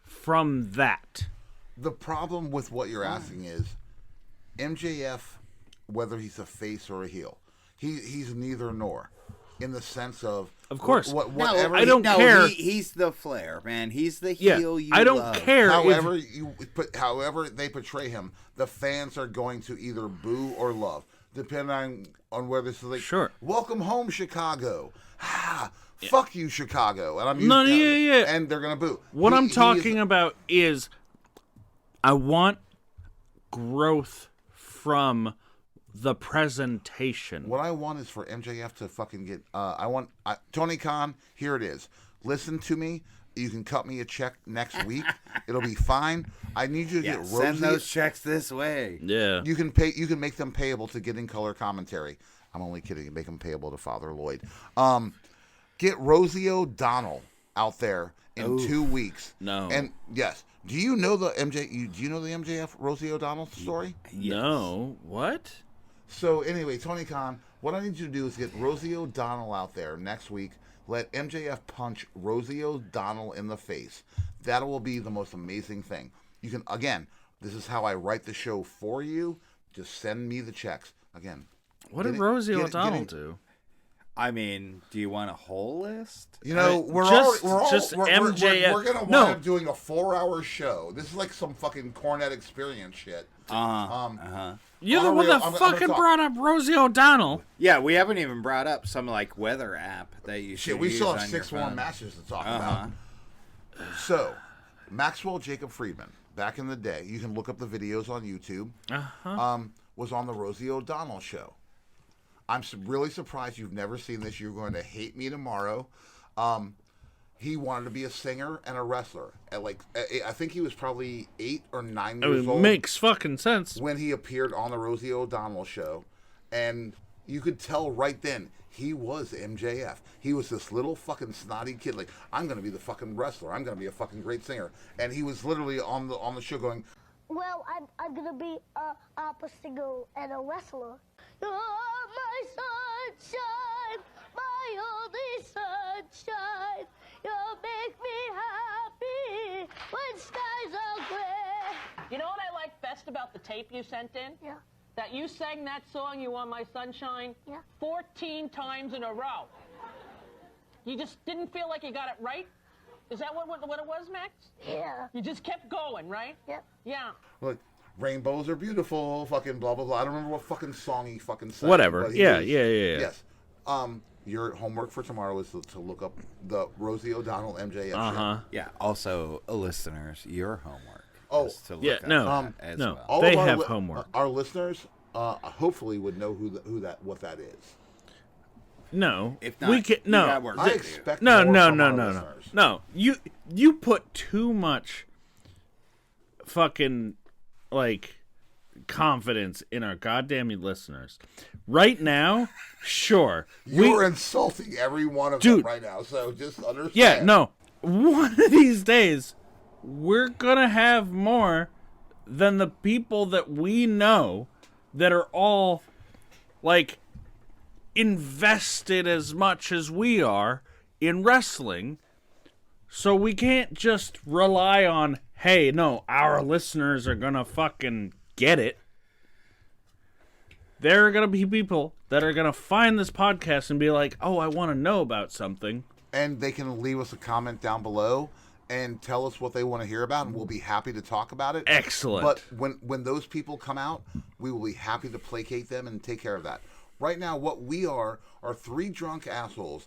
from that. The problem with what you're asking is MJF, whether he's a face or a heel, he's neither nor, in the sense of course. whatever. I don't care. He's the Flair, man. He's the Yeah, heel you I don't love. care. However they portray him, the fans are going to either boo or love, depending on whether this is like, Sure. welcome home Chicago, fuck you Chicago, and I'm No, using, yeah. and they're gonna boo. What I'm He talking is- about is I want growth from the presentation. What I want is for MJF to fucking get. Tony Khan. Here it is. Listen to me. You can cut me a check next week. It'll be fine. I need you to get Rosie. Send those checks this way. Yeah. You can pay. You can make them payable to Get in Color Commentary. I'm only kidding. Make them payable to Father Lloyd. Get Rosie O'Donnell out there in 2 weeks. No. And yes. Do you know the MJF Rosie O'Donnell story? No. What? So anyway, Tony Khan, what I need you to do is get Rosie O'Donnell out there next week. Let MJF punch Rosie O'Donnell in the face. That will be the most amazing thing. You can, again, this is how I write the show for you. Just send me the checks. Again. What did Rosie O'Donnell do? I mean, do you want a whole list? You know, we're MJF. We're gonna wind up doing a 4-hour show. This is like some fucking Cornet Experience shit. You're the one that fucking brought up Rosie O'Donnell. Yeah, we haven't even brought up some like weather app that you should Shit, we use still have on your 6 more phone. matches to talk about. So, Maxwell Jacob Friedman, back in the day, you can look up the videos on YouTube, was on the Rosie O'Donnell show. I'm really surprised you've never seen this. You're going to hate me tomorrow. He wanted to be a singer and a wrestler. I think he was probably 8 or 9 years old. Makes fucking sense. When he appeared on the Rosie O'Donnell show. And you could tell right then he was MJF. He was this little fucking snotty kid. Like, I'm going to be the fucking wrestler. I'm going to be a fucking great singer. And he was literally on the show going, well, I'm going to be a opera singer and a wrestler. You're my sunshine, my only sunshine. You make me happy when skies are gray. You know what I like best about the tape you sent in? Yeah. That you sang that song, You Are My Sunshine, 14 times in a row. You just didn't feel like you got it right? Is that what it was, Max? Yeah. You just kept going, right? Yep. Yeah. look, rainbows are beautiful, fucking blah, blah, blah. I don't remember what fucking song he fucking sang. Whatever. but Yeah. Yes. Your homework for tomorrow is to look up the Rosie O'Donnell MJF show. Yeah. Also, listeners, your homework. Oh, is to look yeah, up no, that as no. well. All They of our have homework. Our listeners, hopefully, would know what that is. No. If not, we can you no. got work I to do. expect No, more no, from no, our no, no. listeners. No. You put too much fucking like confidence in our goddamn listeners. Right now, sure. You're insulting every one of them right now, so just understand. Yeah, no. One of these days, we're gonna have more than the people that we know that are all like invested as much as we are in wrestling. So we can't just rely on, hey, no, our listeners are going to fucking get it. There are going to be people that are going to find this podcast and be like, oh, I want to know about something. And they can leave us a comment down below and tell us what they want to hear about, and we'll be happy to talk about it. Excellent. But when those people come out, we will be happy to placate them and take care of that. Right now, what we are three drunk assholes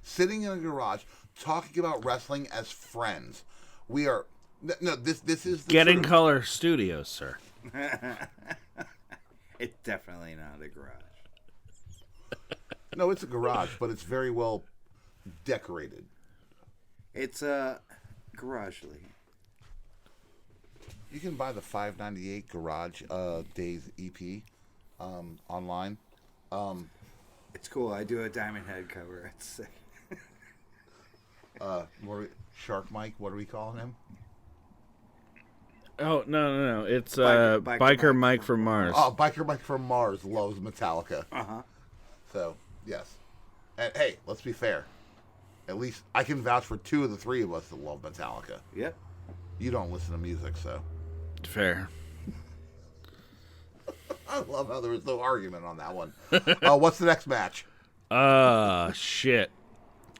sitting in a garage talking about wrestling as friends. We are this is the Getting truth. Color Studios, sir. It's definitely not a garage. No, it's a garage, but it's very well decorated. It's a garage league. You can buy the $5.98 Garage Days EP online. It's cool. I do a Diamond Head cover. It's sick. Shark Mike, what are we calling him? Oh, no. It's Biker Mike from Mars. Oh, Biker Mike from Mars loves Metallica. Uh-huh. So, yes. And hey, let's be fair. At least I can vouch for two of the three of us that love Metallica. Yep. You don't listen to music, so. Fair. I love how there was no argument on that one. What's the next match? Shit.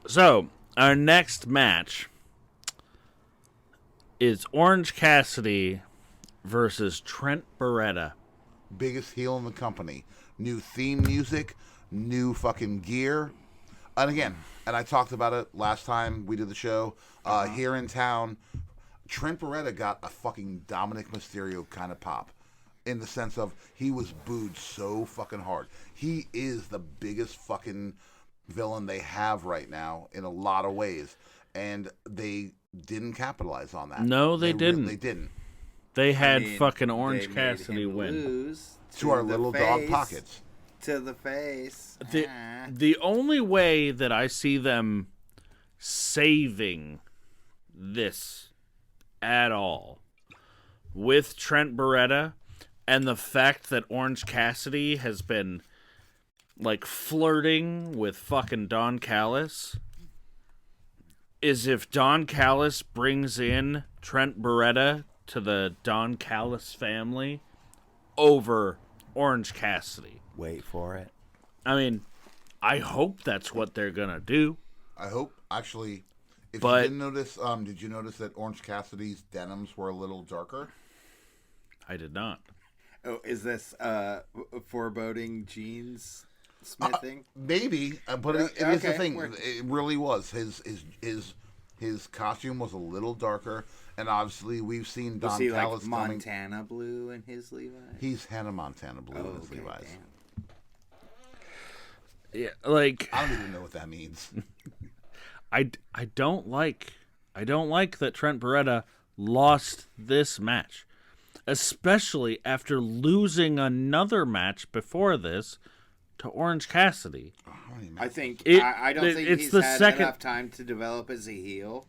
So, our next match is Orange Cassidy versus Trent Beretta. Biggest heel in the company. New theme music, new fucking gear. And again, and I talked about it last time we did the show, here in town, Trent Beretta got a fucking Dominic Mysterio kind of pop. In the sense of he was booed so fucking hard. He is the biggest fucking villain they have right now in a lot of ways. And they didn't capitalize on that. No, they didn't. They didn't. They had fucking Orange Cassidy win. Lose to our little dog pockets. To the face. The only way that I see them saving this at all with Trent Beretta and the fact that Orange Cassidy has been like flirting with fucking Don Callis is if Don Callis brings in Trent Beretta to the Don Callis family over Orange Cassidy. Wait for it. I mean, I hope that's what they're gonna do. I hope. Actually, if But- you didn't notice, did you notice that Orange Cassidy's denims were a little darker? I did not. Oh, is this foreboding jeans smithing? Maybe, but it is the okay, thing. we're- It really was. His costume was a little darker, and obviously we've seen Don Was he Callis like coming. Montana blue in his Levi's? He's Hannah Montana blue in his okay, Levi's. damn. Yeah, like I don't even know what that means. I don't like that Trent Beretta lost this match, especially after losing another match before this to Orange Cassidy. I think It- I don't think it's he's the had second- enough time to develop as a heel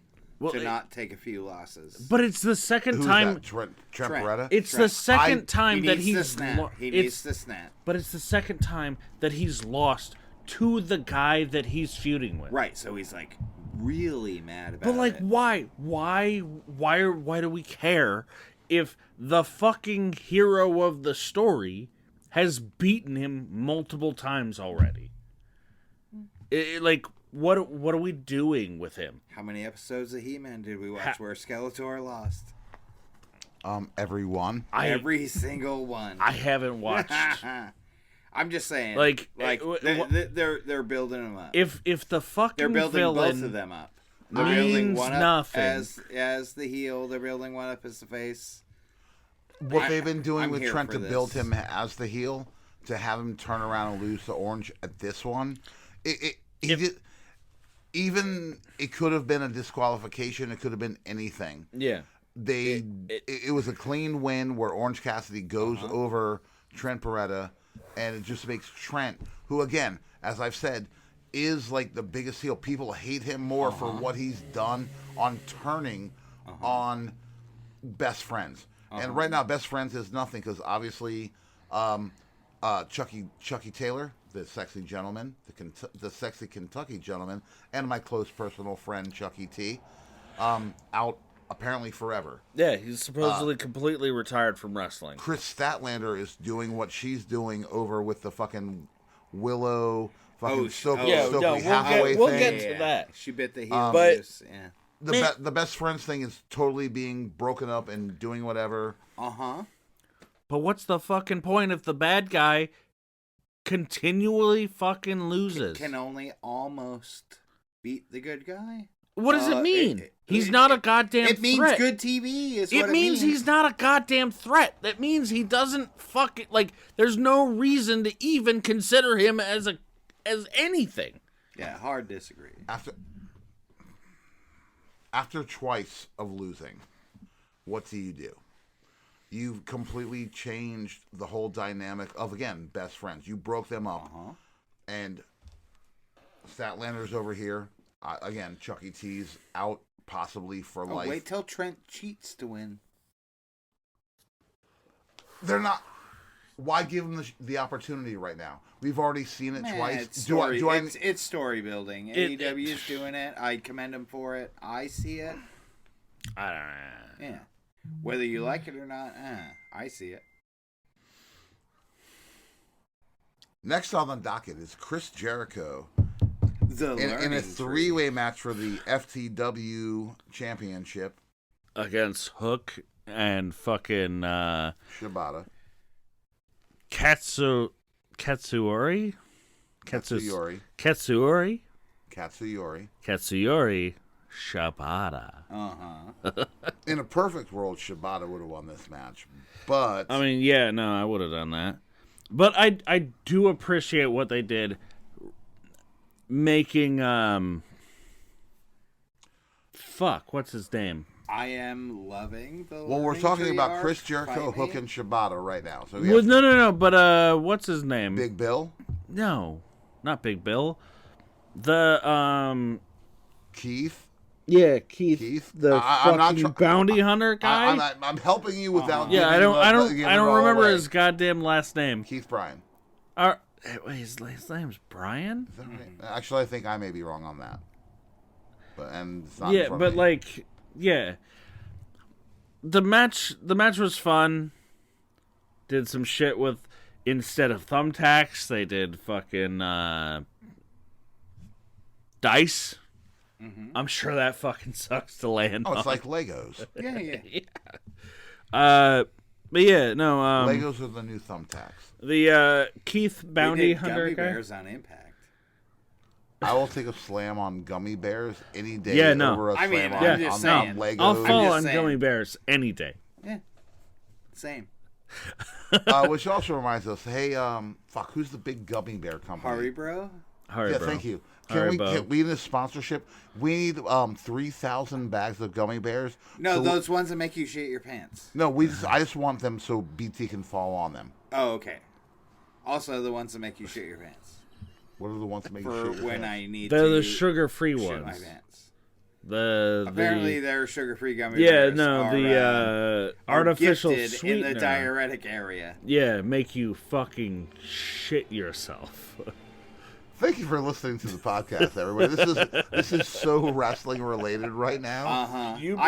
to not take a few losses. But it's the second Who's time. that? Trent Trent. Beretta? It's the Trent. second time he that needs to he's snap. He needs to snap. But it's the second time that he's lost to the guy that he's feuding with. Right, so he's like really mad about But like, it. why do we care if the fucking hero of the story has beaten him multiple times already? Like, what are we doing with him? How many episodes of He-Man did we watch where Skeletor lost? Everyone. Every single one. I haven't watched. I'm just saying, Like, they're building them up. If the fucking They're building villain both of them up. They're building means one up nothing. as the heel. They're building one up as the face. What they've been doing I'm with here Trent for to build this. him as the heel, to have him turn around and lose to Orange at this one, it could have been a disqualification. It could have been anything. Yeah. It was a clean win where Orange Cassidy goes over Trent Beretta, and it just makes Trent, who again, as I've said, is like the biggest heel. People hate him more for what he's done on turning on Best Friends. And right now, Best Friends is nothing because obviously Chucky Taylor, the sexy gentleman, the sexy Kentucky gentleman, and my close personal friend Chucky T, out apparently forever. Yeah, he's supposedly completely retired from wrestling. Chris Statlander is doing what she's doing over with the fucking Willow Stokely Hathaway we'll thing. get to that. She bit the heel. But the best friends thing is totally being broken up and doing whatever. But what's the fucking point if the bad guy continually fucking loses? Can only almost beat the good guy? What does it mean? He's not a goddamn threat. It means good TV is what it means. He's not a goddamn threat. That means he doesn't fucking, like, there's no reason to even consider him as anything. Yeah, hard disagree. After twice of losing, what do? You've completely changed the whole dynamic of, again, best friends. You broke them up. And Statlander's over here. Again, Chucky T's out possibly for life. Wait till Trent cheats to win. They're not. Why give him the opportunity right now? We've already seen it twice. It's story building. AEW is doing it. I commend him for it. I see it. I don't know. Yeah. Whether you like it or not, I see it. Next on the docket is Chris Jericho in a three-way match for the FTW Championship against Hook and fucking Shibata. Katsuyori Shibata. In a perfect world, Shibata would have won this match, but I mean, yeah, no, I would have done that. But I do appreciate what they did, making what's his name? I am loving the. Well, we're talking about Chris Jericho, Hook, and Shibata right now. So no. But what's his name? Big Bill? No, not Big Bill. The Keith. Yeah, Keith, the fucking bounty hunter guy. I'm helping you without. Yeah, I don't remember his goddamn last name. Keith Bryan. Wait, his name's Brian? Is that right? Actually, I think I may be wrong on that. But it's not. Yeah, but like, yeah, the match was fun. Did some shit with, instead of thumbtacks, they did fucking dice. I'm sure that fucking sucks to land on. It's like Legos. Yeah. But yeah, no. Legos are the new thumbtacks. The Keith bounty hunter Gummy guy. Bears on Impact. I will take a slam on gummy bears any day. Yeah, no. Over a I mean, slam I'm on, just on saying. Legos. I'll fall on gummy bears any day. Yeah, same. Which also reminds us, hey, who's the big gummy bear company? Haribo. Yeah, thank you. Can we need a sponsorship? We need 3,000 bags of gummy bears. No, those ones that make you shit your pants. No, I just want them so BT can fall on them. Oh, okay. Also, the ones that make you shit your pants. What are the ones that make you shit your when pants? I need They're to the sugar-free shit ones. my pants. Apparently they're sugar-free gummy bears. bears. Yeah, no, the artificial gifted sweetener in the diuretic area. Yeah, make you fucking shit yourself. Thank you for listening to the podcast, everybody. This is so wrestling related right now. I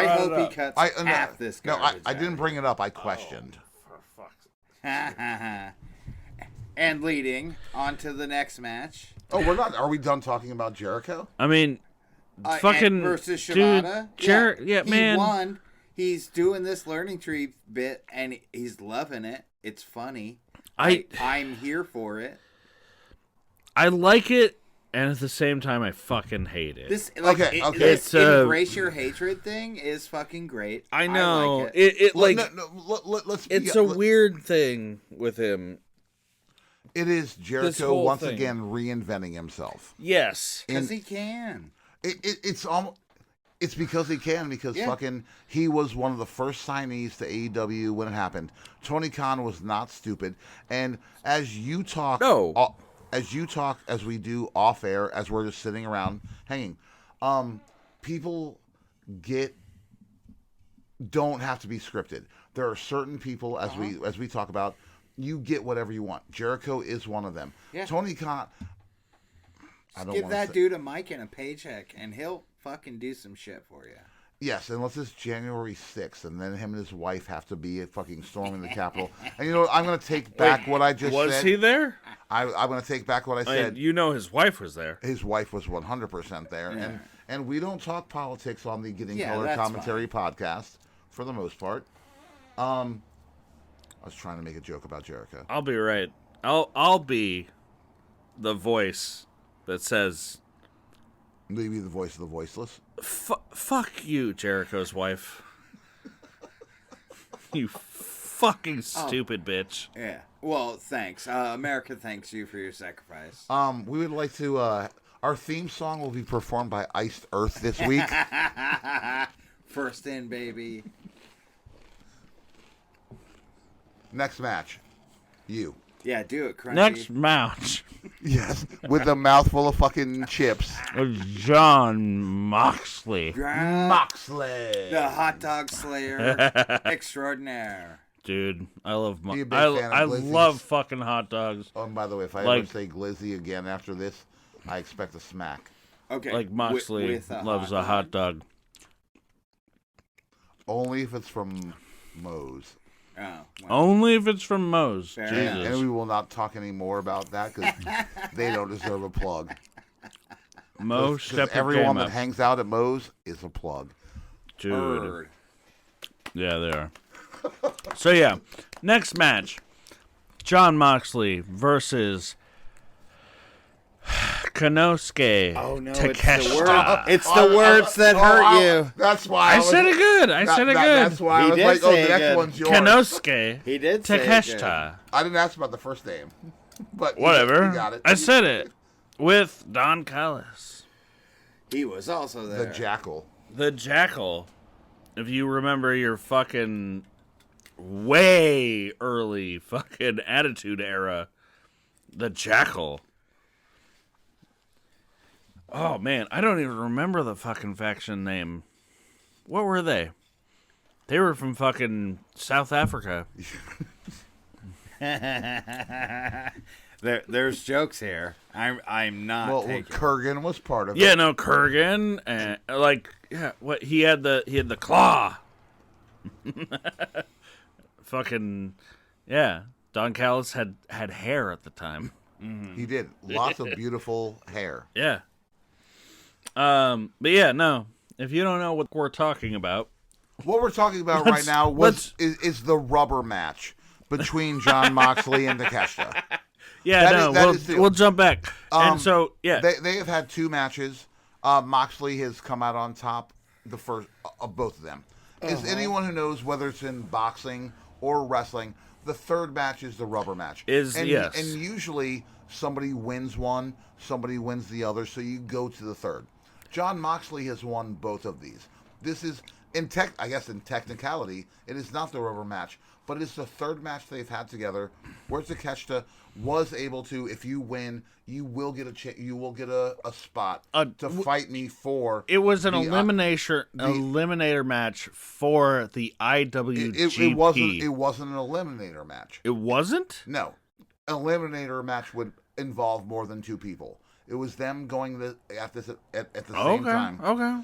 hope he cuts half this garbage. I didn't bring it up. I questioned. For fuck's And leading on to the next match. Oh, we're not. Are we done talking about Jericho? I mean, fucking versus Shibata. Dude, yeah, man. He won. He's doing this learning tree bit, and he's loving it. It's funny. I'm here for it. I like it, and at the same time, I fucking hate it. This okay. This embrace your hatred thing is fucking great. I know. I like it. It's a weird thing with him. It is Jericho once again reinventing himself. Yes, because he can. It's almost. It's because he can, fucking he was one of the first signees to AEW when it happened. Tony Khan was not stupid, and as you talk, as we do off air, as we're just sitting around hanging, people don't have to be scripted. There are certain people, as we talk about, you get whatever you want. Jericho is one of them. Yeah. Tony Khan. Give that dude a mic and a paycheck, and he'll fucking do some shit for you. Yes, unless it's January 6th, and then him and his wife have to be fucking storming the Capitol. And you know what? I'm going to take back what I just said. Was he there? I'm going to take back what I said. You know his wife was there. His wife was 100% there. Yeah. And we don't talk politics on the Getting Yeah, Color that's Commentary podcast, for the most part. I was trying to make a joke about Jericho. I'll be right. I'll be the voice that says, Maybe the voice of the voiceless. fuck you, Jericho's wife. You fucking stupid bitch. Yeah. Well, thanks. America thanks you for your sacrifice. We would like to. Our theme song will be performed by Iced Earth this week. First in, baby. Next match, you. Yeah, do it, Crunchy. Next match, Yes, with a mouthful of fucking chips. John Moxley. Moxley. The hot dog slayer extraordinaire. Dude, I love Be a big fan of I Glizzy's. love fucking hot dogs. Oh, and by the way, if I Like- ever say Glizzy again after this, I expect a smack. Okay. Like Moxley with a loves a hot dog. Only if it's from Moe's. Oh, well, Only if it's from Moe's. Fair Jesus. enough. And we will not talk any more about that because they don't deserve a plug. Mo, 'Cause step your everyone game that up. hangs out at Moe's is a plug. Dude. bird. Yeah, they are. So, yeah. Next match. John Moxley versus Konosuke Oh no, Takeshita. it's the words that hurt you. That's why I said it good. I said it good. That's why He I was did like, oh, say the it next good. one's yours. Konosuke He did say it good. Takeshita. I didn't ask about the first name. But Whatever. You got it. I said it. With Don Callis. He was also there. The Jackal. The Jackal. If you remember your fucking way early fucking Attitude Era. The Jackal. Oh, man. I don't even remember the fucking faction name. What were they? They were from fucking South Africa. There's jokes here. I'm not Well, taking. Kurgan was part of it. Yeah, no, Kurgan. And, what? He had the claw. Fucking, yeah. Don Callis had hair at the time. He did. Lots of beautiful hair. Yeah. But yeah, no. If you don't know what we're talking about, What we're talking about right now is the rubber match between John Moxley and Takeshita. yeah, That is we'll jump back. And so, yeah, They have had two matches. Moxley has come out on top the first of both of them. Is anyone who knows whether it's in boxing or wrestling, the third match is the rubber match. Yes. And usually somebody wins one, somebody wins the other, so you go to the third. John Moxley has won both of these. This is in technicality, it is not the rubber match, but it's the third match they've had together where Takeshita was able to, if you win, you will get a spot to fight me for. it was an the, eliminator match for the IWGP. It wasn't an eliminator match. It wasn't? No, an eliminator match would involve more than two people. It was them going at the same time. Okay.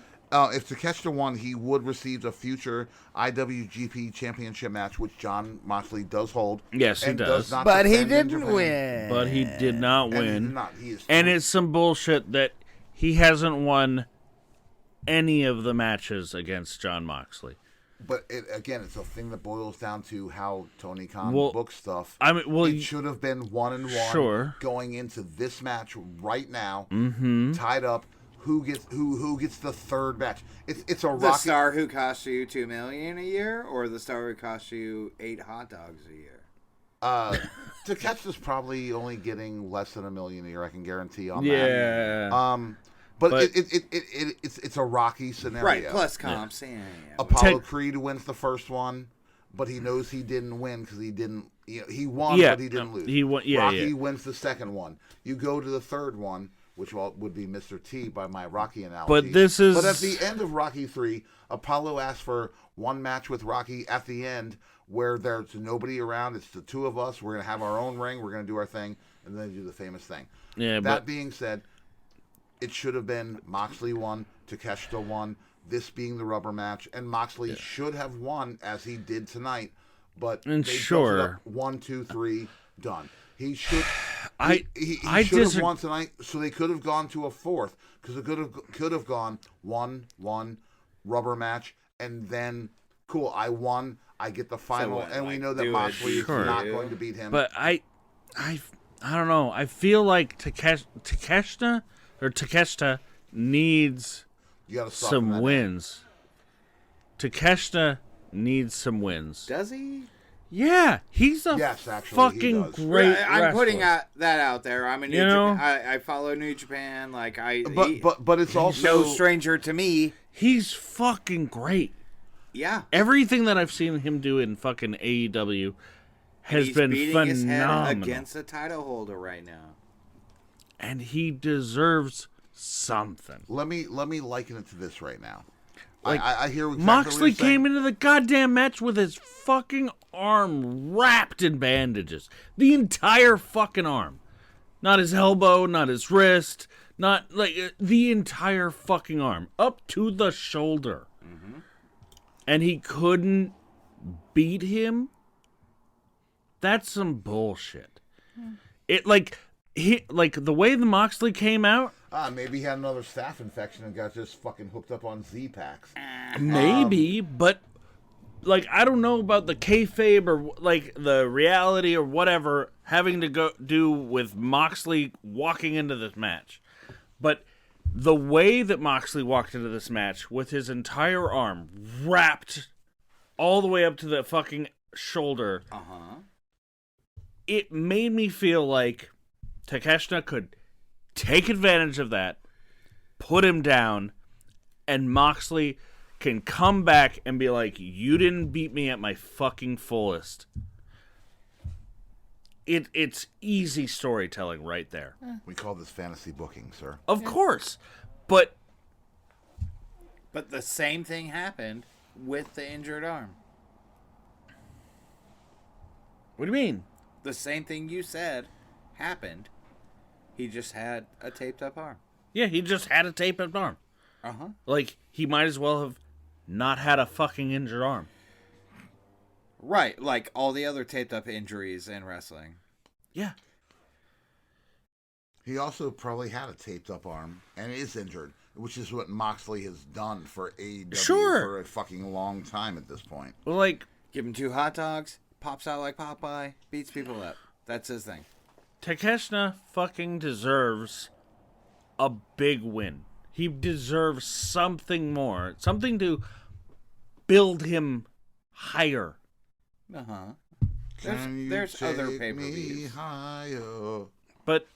If Takeshita won, he would receive a future IWGP Championship match, which John Moxley does hold. Yes, he does. not But he defend in didn't Japan. win. But he did not And he win. did not. He is And it's some bullshit that he hasn't won any of the matches against John Moxley. But it's a thing that boils down to how Tony Khan Well, books stuff. I mean, well, it should have been 1-1 Sure. going into this match right now, Mm-hmm. tied up. Who gets the third match? It's a The rocky. star who costs you $2 million a year, or the star who costs you 8 hot dogs a year? Takeshita's probably only getting less than $1 million a year. I can guarantee on that. Yeah. But it's a rocky scenario. Right, plus comps. Yeah. Apollo Creed wins the first one, but he knows he didn't win because he didn't. He won, Yeah, but he didn't lose. he won. Yeah, Rocky yeah. wins the second one. You go to the third one, which would be Mr. T by my Rocky analogy. But this is- But at the end of Rocky 3, Apollo asks for one match with Rocky at the end where there's nobody around. It's the two of us. We're going to have our own ring. We're going to do our thing, and then do the famous thing. Yeah, that being said, it should have been Moxley won, Takeshita won, this being the rubber match, and Moxley should have won as he did tonight, but they built it up 1, 2, 3, done. He should. He should have won tonight, so they could have gone to a fourth, because it could have gone 1-1 rubber match, and then cool, I won, I get the final, and we know that Moxley is not going to beat him. But I don't know. I feel like Takeshita needs some wins. Takeshita needs some wins. Does he? Yeah, he's a fucking great wrestler. I'm putting that out there. I'm a New Japan. I follow New Japan. Like but it's also no stranger to me. He's fucking great. Yeah, everything that I've seen him do in fucking AEW has been phenomenal. His head against a title holder right now, and he deserves something. Let me liken it to this right now. Like, I hear exactly Moxley what you're came into the goddamn match with his fucking arm wrapped in bandages. The entire fucking arm. Not his elbow, not his wrist, not like the entire fucking arm. Up to the shoulder. Mm-hmm. And he couldn't beat him? That's some bullshit. It like the way the Moxley came out. Maybe he had another staph infection and got just fucking hooked up on Z-Packs. Maybe, but like I don't know about the kayfabe or like the reality or whatever having to go do with Moxley walking into this match. But the way that Moxley walked into this match with his entire arm wrapped all the way up to the fucking shoulder, it made me feel like Takeshita could take advantage of that, put him down, and Moxley can come back and be like, you didn't beat me at my fucking fullest. It's easy storytelling right there. We call this fantasy booking, sir. Of course. But the same thing happened with the injured arm. What do you mean? The same thing you said happened. He just had a taped up arm. Yeah, he just had a taped up arm. Like, he might as well have not had a fucking injured arm. Right, like all the other taped up injuries in wrestling. Yeah. He also probably had a taped up arm and is injured, which is what Moxley has done for AEW for a fucking long time at this point. Well, like, give him 2 hot dogs, pops out like Popeye, beats people up. That's his thing. Takeshita fucking deserves a big win. He deserves something more. Something to build him higher. There's other pay-per-views. But,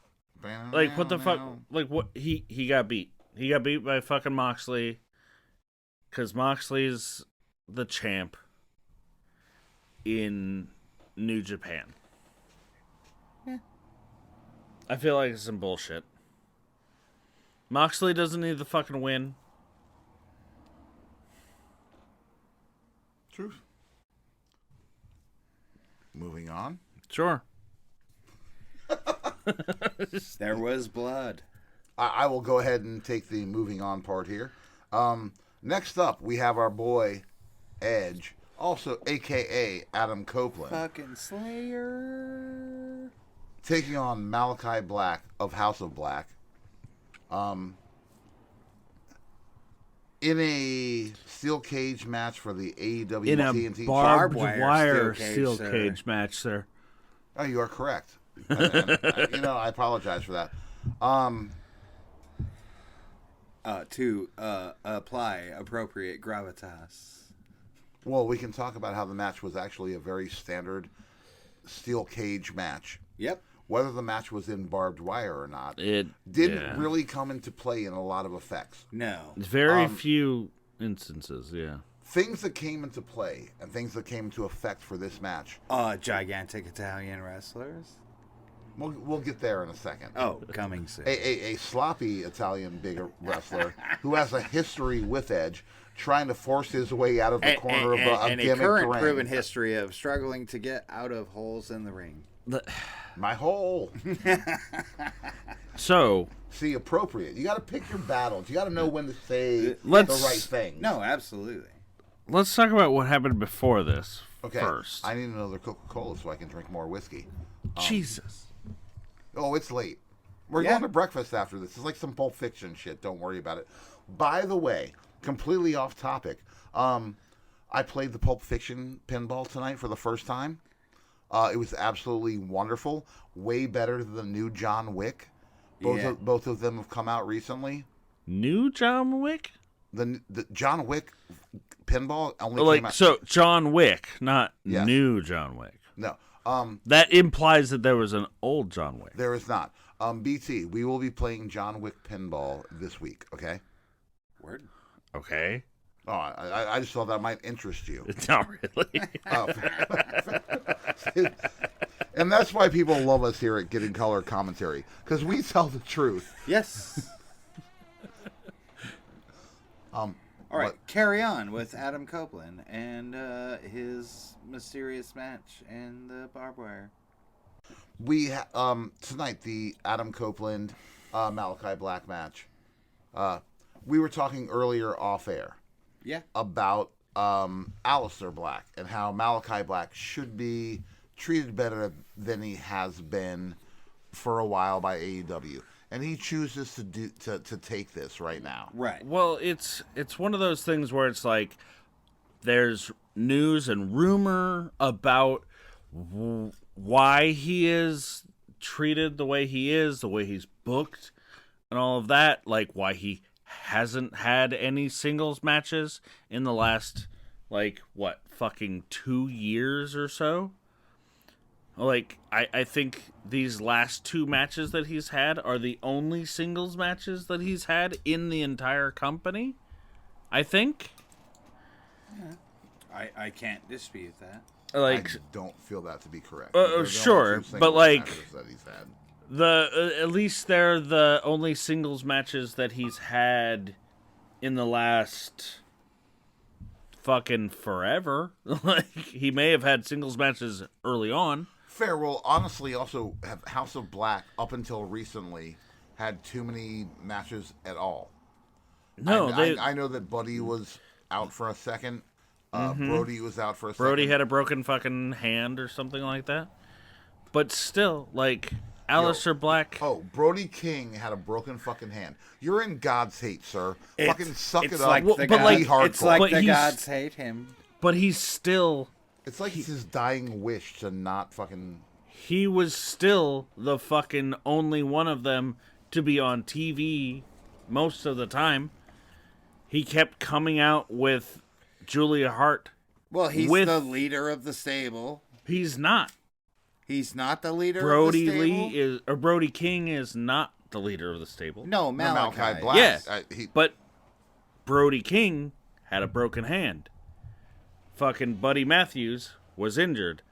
like, what the fuck? Like, what? He got beat. He got beat by fucking Moxley. Because Moxley's the champ in New Japan. I feel like it's some bullshit. Moxley doesn't need the fucking win. Truth. Moving on. Sure. There was blood. I will go ahead and take the moving on part here. Next up, we have our boy, Edge, also a.k.a. Adam Copeland. Fucking Slayer. Taking on Malachi Black of House of Black. In a steel cage match for the AEW in a TNT barbed wire steel cage match, sir. Oh, you are correct. I apologize for that. To apply appropriate gravitas. Well, we can talk about how the match was actually a very standard steel cage match. Yep. Whether the match was in barbed wire or not, it didn't really come into play in a lot of effects. No. Very few instances, yeah. Things that came into play and things that came into effect for this match. Gigantic Italian wrestlers. We'll get there in a second. Oh, coming soon. A sloppy Italian big wrestler who has a history with Edge trying to force his way out of the corner of a and gimmick a current ring. proven history of struggling to get out of holes in the ring. My hole. So, see, appropriate. You got to pick your battles. You got to know when to say the Let's- right thing. No, absolutely. let's talk about what happened before this first. I need another Coca-Cola so I can drink more whiskey. Jesus. Oh, it's late. We're going to breakfast after this. It's like some Pulp Fiction shit. Don't worry about it. By the way, completely off topic. I played the Pulp Fiction pinball tonight for the first time. It was absolutely wonderful. Way better than the new John Wick. Both of them have come out recently. New John Wick? The John Wick pinball only came out. So, John Wick, not Yes. new John Wick. No. That implies that there was an old John Wick. There is not. BT, we will be playing John Wick pinball this week, okay? Word. Okay. Oh, I just thought that might interest you. Not really. And that's why people love us here at Getting Color Commentary, because we tell the truth. Yes. All right, carry on with Adam Copeland and his mysterious match and the barbed wire. We tonight the Adam Copeland Malachi Black match. We were talking earlier off air. Yeah. About Aleister Black and how Malachi Black should be treated better than he has been for a while by AEW. And he chooses to take this right now. Right. Well, it's one of those things where it's like there's news and rumor about why he is treated the way he is, the way he's booked, and all of that. Like why he hasn't had any singles matches in the last, like, what, fucking 2 years or so? Like, I think these last 2 matches that he's had are the only singles matches that he's had in the entire company, I think. Yeah. I can't dispute that. Like, I don't feel that to be correct. Sure, but like that he's had. at least they're the only singles matches that he's had in the last fucking forever. Like, he may have had singles matches early on. Fair. Well, honestly, also have House of Black up until recently had too many matches at all. No, I know that Buddy was out for a second. Brody was out for a second. Brody had a broken fucking hand or something like that. But still, like, Aleister Black. Oh, Brody King had a broken fucking hand. You're in God's hate, sir. Fucking suck it up. Like Well, the but gods, like- hardcore. it's like But the he's- gods hate him. But he's still... It's like it's his dying wish to not fucking... He was still the fucking only one of them to be on TV most of the time. He kept coming out with Julia Hart. Well, he's with- the leader of the stable. He's not. He's not the leader Brody of the stable? Lee is, or Brody King is not the leader of the stable. No, Malachi. Black. Yeah, but Brody King had a broken hand. Fucking Buddy Matthews was injured.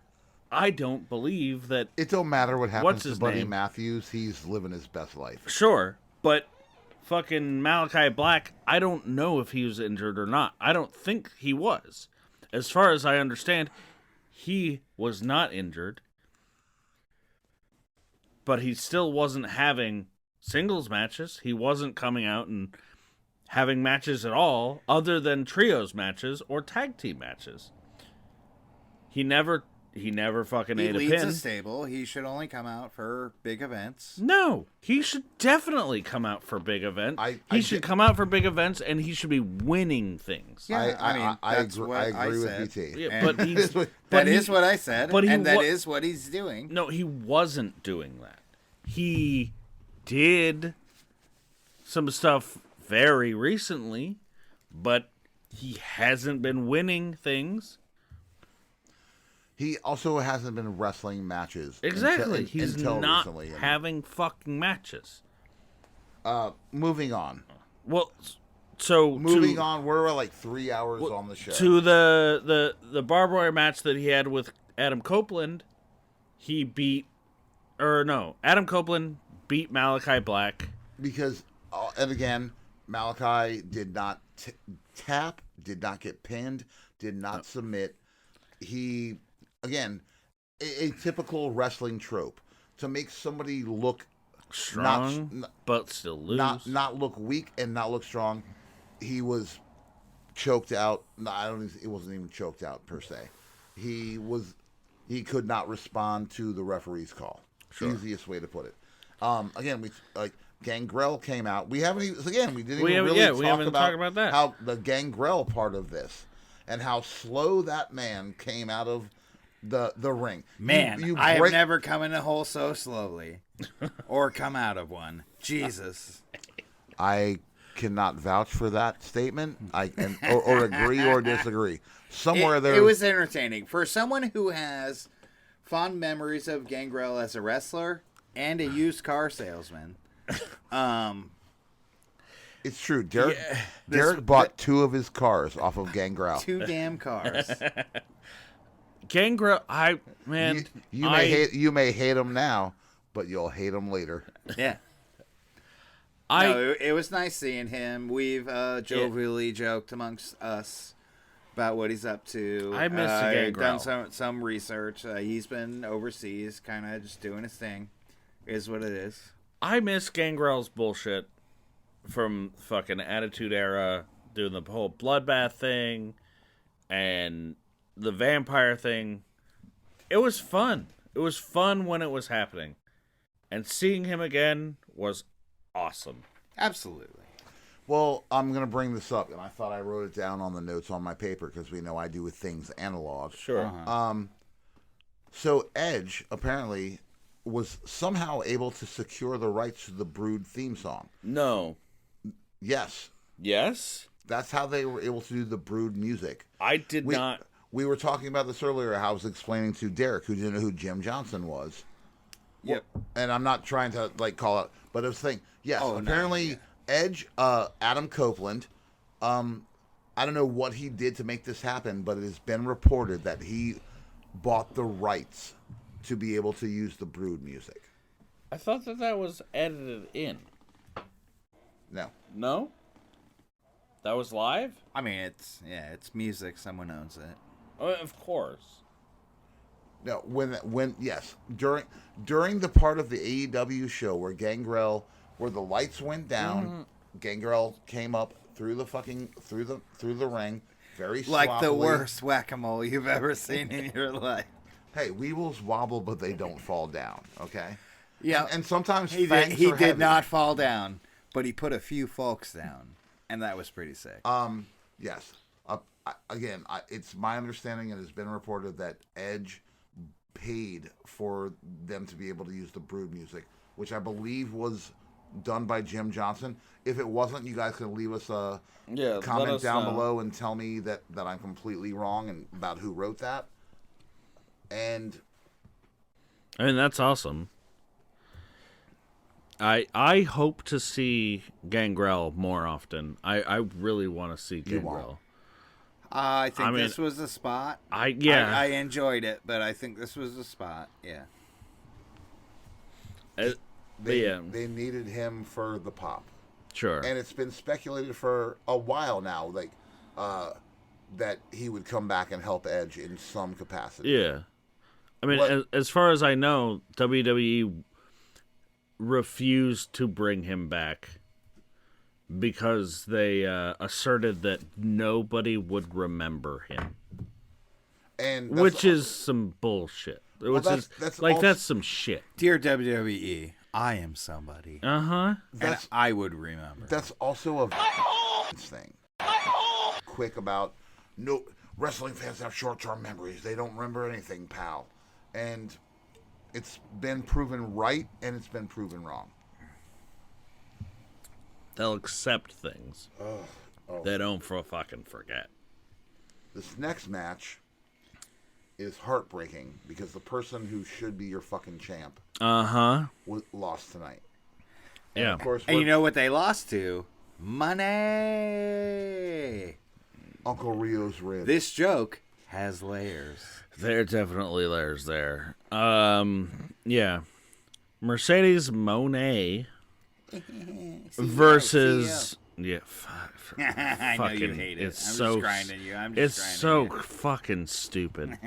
I don't believe that. It don't matter what happens What's to his Buddy name? Matthews. He's living his best life. Sure, but fucking Malachi Black, I don't know if he was injured or not. I don't think he was. As far as I understand, he was not injured. But he still wasn't having singles matches. He wasn't coming out and having matches at all, other than trios matches or tag team matches. He never fucking He ate a leads pin. a stable. He should only come out for big events. No, he should definitely come out for big events. He should come out for big events, and he should be winning things. Yeah, I mean, that's what I agree said. with BT. Yeah, And but he's, that is what I said, but he and that wa- is what he's doing. No, he wasn't doing that. He did some stuff very recently, but he hasn't been winning things. He also hasn't been wrestling matches. Exactly. He's until not recently. having fucking matches. Moving on. Well, so Moving on. We're like 3 hours on the show. to the barbed wire match that he had with Adam Copeland, Adam Copeland beat Malachi Black. Because, and again, Malachi did not tap, did not get pinned, did not submit. He, again, a typical wrestling trope to make somebody look strong, but still lose. Not look weak and not look strong. He was choked out. No, it wasn't even choked out per se. He could not respond to the referee's call. Sure. Easiest way to put it. Again, Gangrel came out. We didn't even talk about that. How the Gangrel part of this and how slow that man came out of the ring. Man, I have never come in a hole so slowly or come out of one. Jesus. I cannot vouch for that statement. Or agree or disagree. Somewhere there. It was entertaining. For someone who has fond memories of Gangrel as a wrestler and a used car salesman. It's true. Derrick bought 2 of his cars off of Gangrel. 2 damn cars. Gangrel, you may hate him now, but you'll hate him later. Yeah. It was nice seeing him. We've jovially joked amongst us about what he's up to. I miss Gangrel. Done some research. He's been overseas, kind of just doing his thing. Is what it is. I miss Gangrel's bullshit from fucking Attitude Era, doing the whole bloodbath thing and the vampire thing. It was fun. It was fun when it was happening. And seeing him again was awesome. Absolutely. Well, I'm going to bring this up, and I thought I wrote it down on the notes on my paper because we know I do with things analog. Sure. Uh-huh. So Edge apparently was somehow able to secure the rights to the Brood theme song. No. Yes. Yes? That's how they were able to do the Brood music. I did not. We were talking about this earlier, how I was explaining to Derrick, who didn't know who Jim Johnson was. Yep. And I'm not trying to call it, but it was the thing. Yes, apparently Edge, Adam Copeland, I don't know what he did to make this happen, but it has been reported that he bought the rights to be able to use the Brood music. I thought that was edited in. No. No? That was live? I mean, it's music. Someone owns it. Oh, of course. No, during the part of the AEW show where the lights went down, Gangrel came up through the ring very sloppily. Like the worst whack-a-mole you've ever seen in your life. Hey, weevils wobble, but they don't fall down. Okay. Yeah, and sometimes he did not fall down, but he put a few folks down, and that was pretty sick. Yes. It's my understanding, and it has been reported that Edge paid for them to be able to use the Brood music, which I believe was done by Jim Johnson. If it wasn't, you guys can leave us a comment down below and tell me that I'm completely wrong and about who wrote that. And I mean, that's awesome. I hope to see Gangrel more often. I really want to see Gangrel. I think this was the spot. I enjoyed it, but I think this was the spot. Yeah. They needed him for the pop. Sure. And it's been speculated for a while now, that he would come back and help Edge in some capacity. Yeah. I mean, as far as I know, WWE refused to bring him back because they asserted that nobody would remember him. Which is some bullshit. That's some shit. Dear WWE, I am somebody. Uh-huh. And I would remember. That's also a thing. Quick about, no, wrestling fans have short-term memories. They don't remember anything, pal. And it's been proven right, and it's been proven wrong. They'll accept things. They don't fucking forget. This next match is heartbreaking because the person who should be your fucking champ lost tonight. Yeah. Of course, and you know what they lost to? Money. Uncle Rio's rib. This joke has layers. There are definitely layers there. Yeah. Mercedes Moné versus Yeah, I know you hate it. I'm just grinding you. It's so fucking stupid.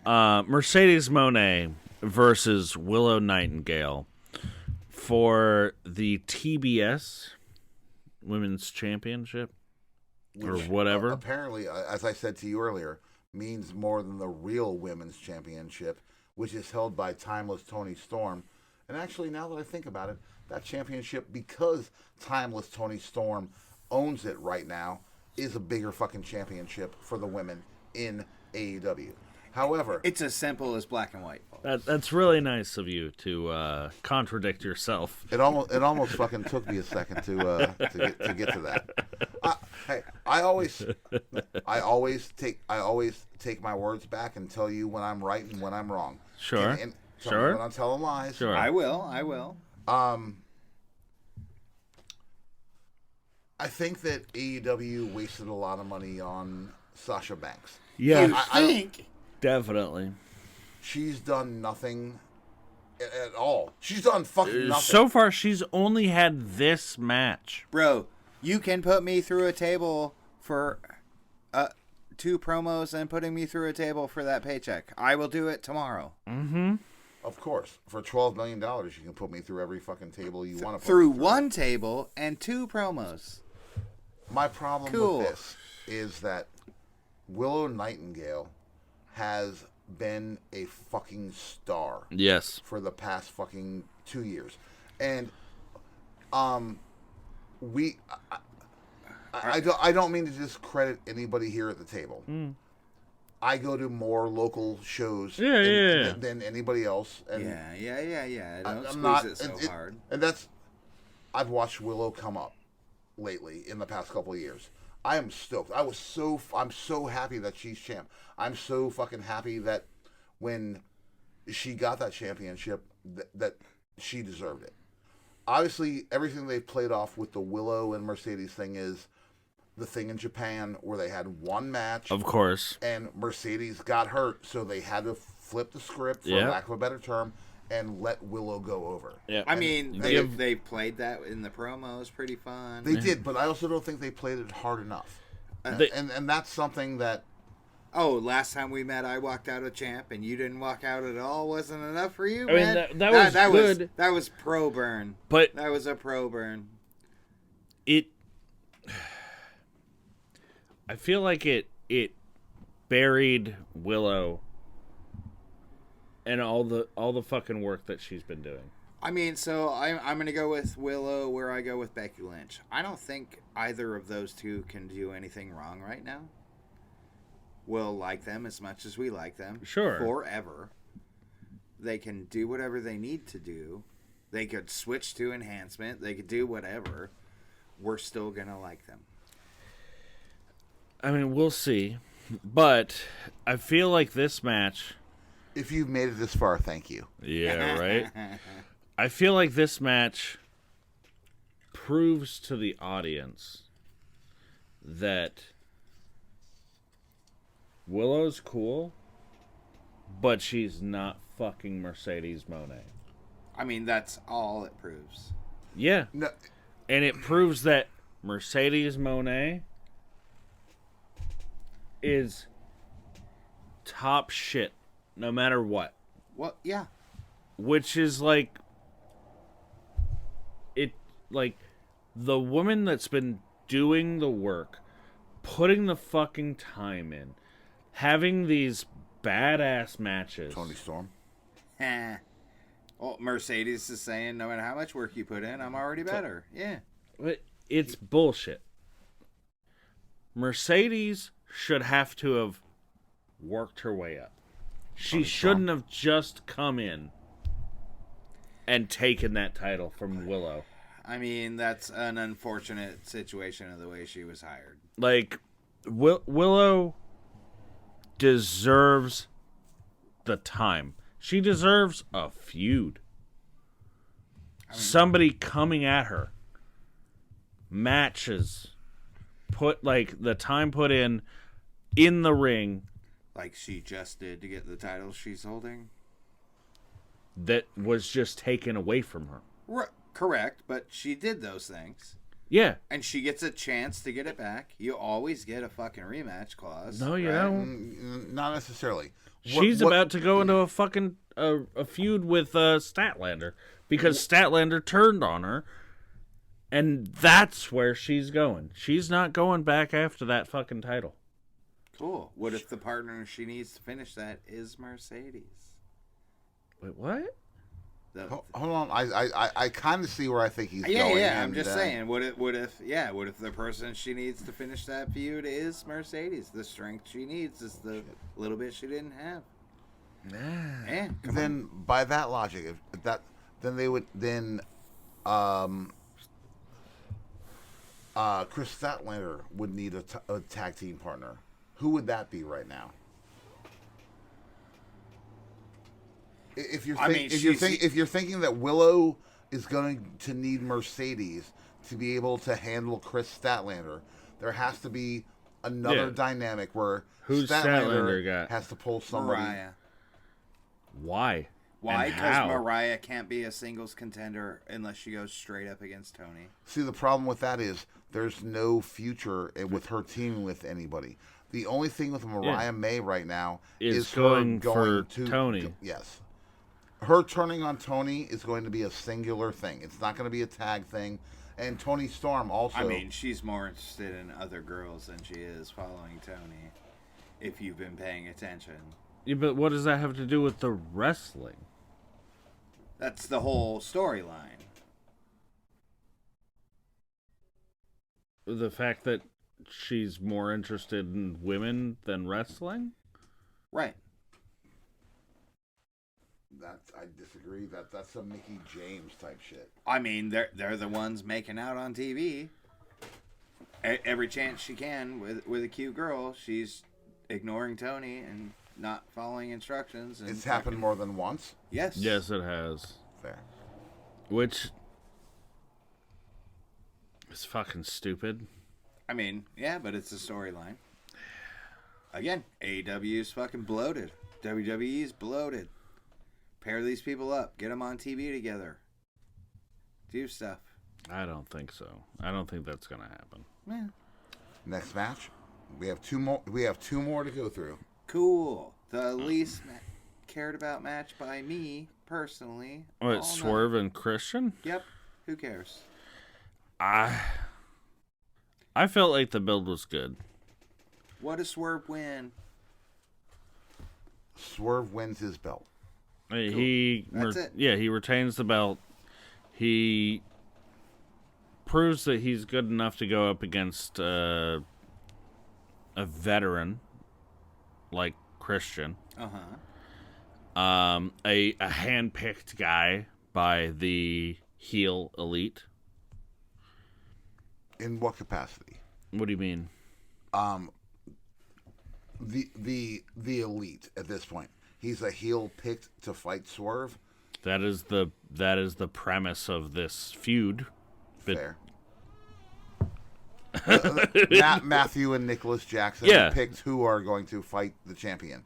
Mercedes Moné versus Willow Nightingale for the TBS Women's Championship or whatever. Apparently, as I said to you earlier, means more than the real Women's Championship, which is held by Timeless Tony Storm. And actually, now that I think about it, that championship, because Timeless Tony Storm owns it right now, is a bigger fucking championship for the women in AEW. However, it's as simple as black and white. That's really nice of you to contradict yourself. It almost fucking took me a second to get to that. Hey, I always take my words back and tell you when I'm right and when I'm wrong. Sure. And tell me when I'm telling lies. Sure. I will. I think that AEW wasted a lot of money on Sasha Banks. Yeah, I think definitely. She's done nothing at all. She's done fucking nothing. So far, she's only had this match. Bro, you can put me through a table for 2 promos and putting me through a table for that paycheck. I will do it tomorrow. Mm-hmm. Of course. For $12 million, you can put me through every fucking table you want to put through me through. one table and 2 promos. My problem with this is that Willow Nightingale has been a fucking star. Yes. For the past fucking 2 years. And I don't mean to discredit anybody here at the table. I go to more local shows than anybody else. And yeah. Don't I'm squeeze not, it so hard. And that's, I've watched Willow come up lately in the past couple of years. I am stoked. I'm so happy that she's champ. I'm so fucking happy that when she got that championship, that she deserved it. Obviously, everything they've played off with the Willow and Mercedes thing is the thing in Japan where they had one match. Of course. And Mercedes got hurt, so they had to flip the script, for lack of a better term, and let Willow go over. Yeah. I mean, they played that in the promos, pretty fun. They did, but I also don't think they played it hard enough. And that's something that... Oh, last time we met, I walked out a champ, and you didn't walk out at all. Wasn't enough for you, man? I mean, that was good. That was pro burn. But that was a pro burn. I feel like it buried Willow and all the fucking work that she's been doing. I mean, so I'm going to go with Willow where I go with Becky Lynch. I don't think either of those two can do anything wrong right now. We'll like them as much as we like them. Sure. Forever. They can do whatever they need to do. They could switch to enhancement. They could do whatever. We're still going to like them. I mean, we'll see. But I feel like this match... If you've made it this far, thank you. Yeah, right? I feel like this match proves to the audience that Willow's cool, but she's not fucking Mercedes Moné. I mean, that's all it proves. Yeah. No. And it proves that Mercedes Moné is top shit no matter what. Well, yeah. Which is like the woman that's been doing the work, putting the fucking time in, having these badass matches. Tony Storm. Well, Mercedes is saying no matter how much work you put in, I'm already better. Yeah. But it's bullshit. Mercedes should have to have worked her way up. She shouldn't have just come in and taken that title from Willow. I mean, that's an unfortunate situation of the way she was hired. Like, Willow deserves the time. She deserves a feud. Somebody coming at her. Matches. Put, like, the time put in the ring. Like she just did to get the title she's holding. That was just taken away from her. Correct, but she did those things. Yeah. And she gets a chance to get it back. You always get a fucking rematch clause. No, you right? don't. Not necessarily. She's about to go into a fucking a feud with Statlander because Statlander turned on her, and that's where she's going. She's not going back after that fucking title. Cool. What if the partner she needs to finish that is Mercedes? Wait, what? Hold on, I kind of see where I think he's going. Yeah. I'm just saying. What if the person she needs to finish that feud is Mercedes? The strength she needs is the little bit she didn't have. Nah. Then by that logic, Chris Statlander would need a tag team partner. Who would that be right now? If you're thinking that Willow is going to need Mercedes to be able to handle Chris Statlander, there has to be another dynamic where Statlander has to pull somebody. Mariah. Why? Why? Because Mariah can't be a singles contender unless she goes straight up against Tony. See, the problem with that is there's no future with her teaming with anybody. The only thing with Mariah May right now is going for to Tony. Yes. Her turning on Tony is going to be a singular thing. It's not going to be a tag thing. And Tony Storm also. I mean, she's more interested in other girls than she is following Tony, if you've been paying attention. Yeah, but what does that have to do with the wrestling? That's the whole storyline. The fact that she's more interested in women than wrestling? Right. I disagree. That's some Mickey James type shit. I mean, they're the ones making out on TV. Every chance she can with a cute girl, she's ignoring Tony and not following instructions. And it's happened more than once? Yes. Yes, it has. Fair. Which is fucking stupid. I mean, yeah, but it's a storyline. Again, AEW's fucking bloated. WWE's bloated. Pair these people up. Get them on TV together. Do stuff. I don't think so. I don't think that's going to happen. Yeah. Next match. We have two more. We have two more to go through. Cool. The least cared about match by me personally. What, Swerve and Christian? Yep. Who cares? I felt like the build was good. What does Swerve win? Swerve wins his belt. Cool. That's it. Yeah, he retains the belt. He proves that he's good enough to go up against a veteran like Christian. A hand-picked guy by the heel elite. In what capacity? What do you mean? The elite at this point. He's a heel picked to fight Swerve. That is the premise of this feud. Fair. Matthew and Nicholas Jackson picked who are going to fight the champion.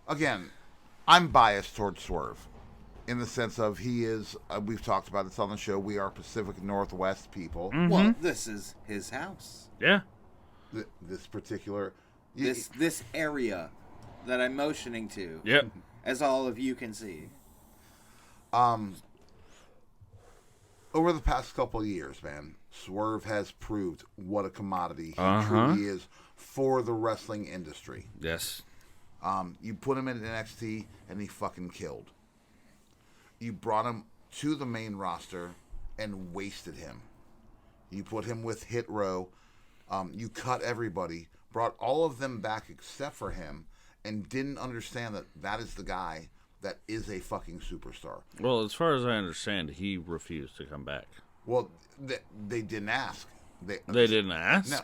Again, I'm biased towards Swerve in the sense of he is, we've talked about this on the show, we are Pacific Northwest people. Mm-hmm. Well, this is his house. Yeah. This particular... This area that I'm motioning to. Yep. As all of you can see. Over the past couple of years, man, Swerve has proved what a commodity he truly is for the wrestling industry. Yes. You put him in NXT and he fucking killed. You brought him to the main roster and wasted him. You put him with Hit Row. You cut everybody, brought all of them back except for him, and didn't understand that that is the guy that is a fucking superstar. Well, as far as I understand, he refused to come back. Well, they didn't ask. They didn't ask? No.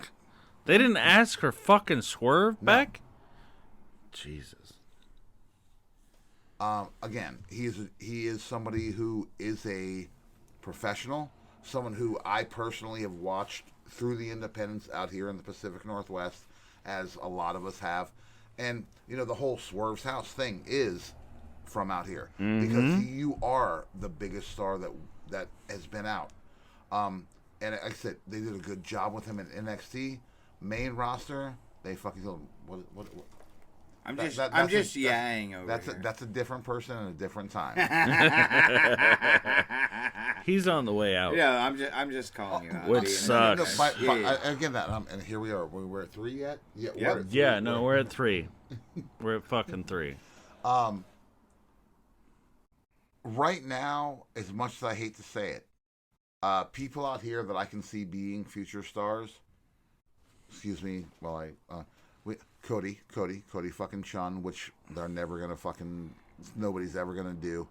They didn't ask her fucking Swerve back? Jesus. Again, he is somebody who is a professional, someone who I personally have watched through the independents out here in the Pacific Northwest, as a lot of us have. And, you know, the whole Swerve's House thing is from out here. Mm-hmm. Because you are the biggest star that has been out. And like I said, they did a good job with him in NXT. Main roster, they fucking told him, what I'm just yang over here. That's a different person and a different time. He's on the way out. Yeah, I'm just calling you out. Which sucks. Again, and here we are. We're at 3 yet? Yeah, we're at 3. We're at fucking 3. Right now, as much as I hate to say it, people out here that I can see being future stars. Excuse me, Cody fucking Chun, which they're never gonna fucking, nobody's ever gonna do.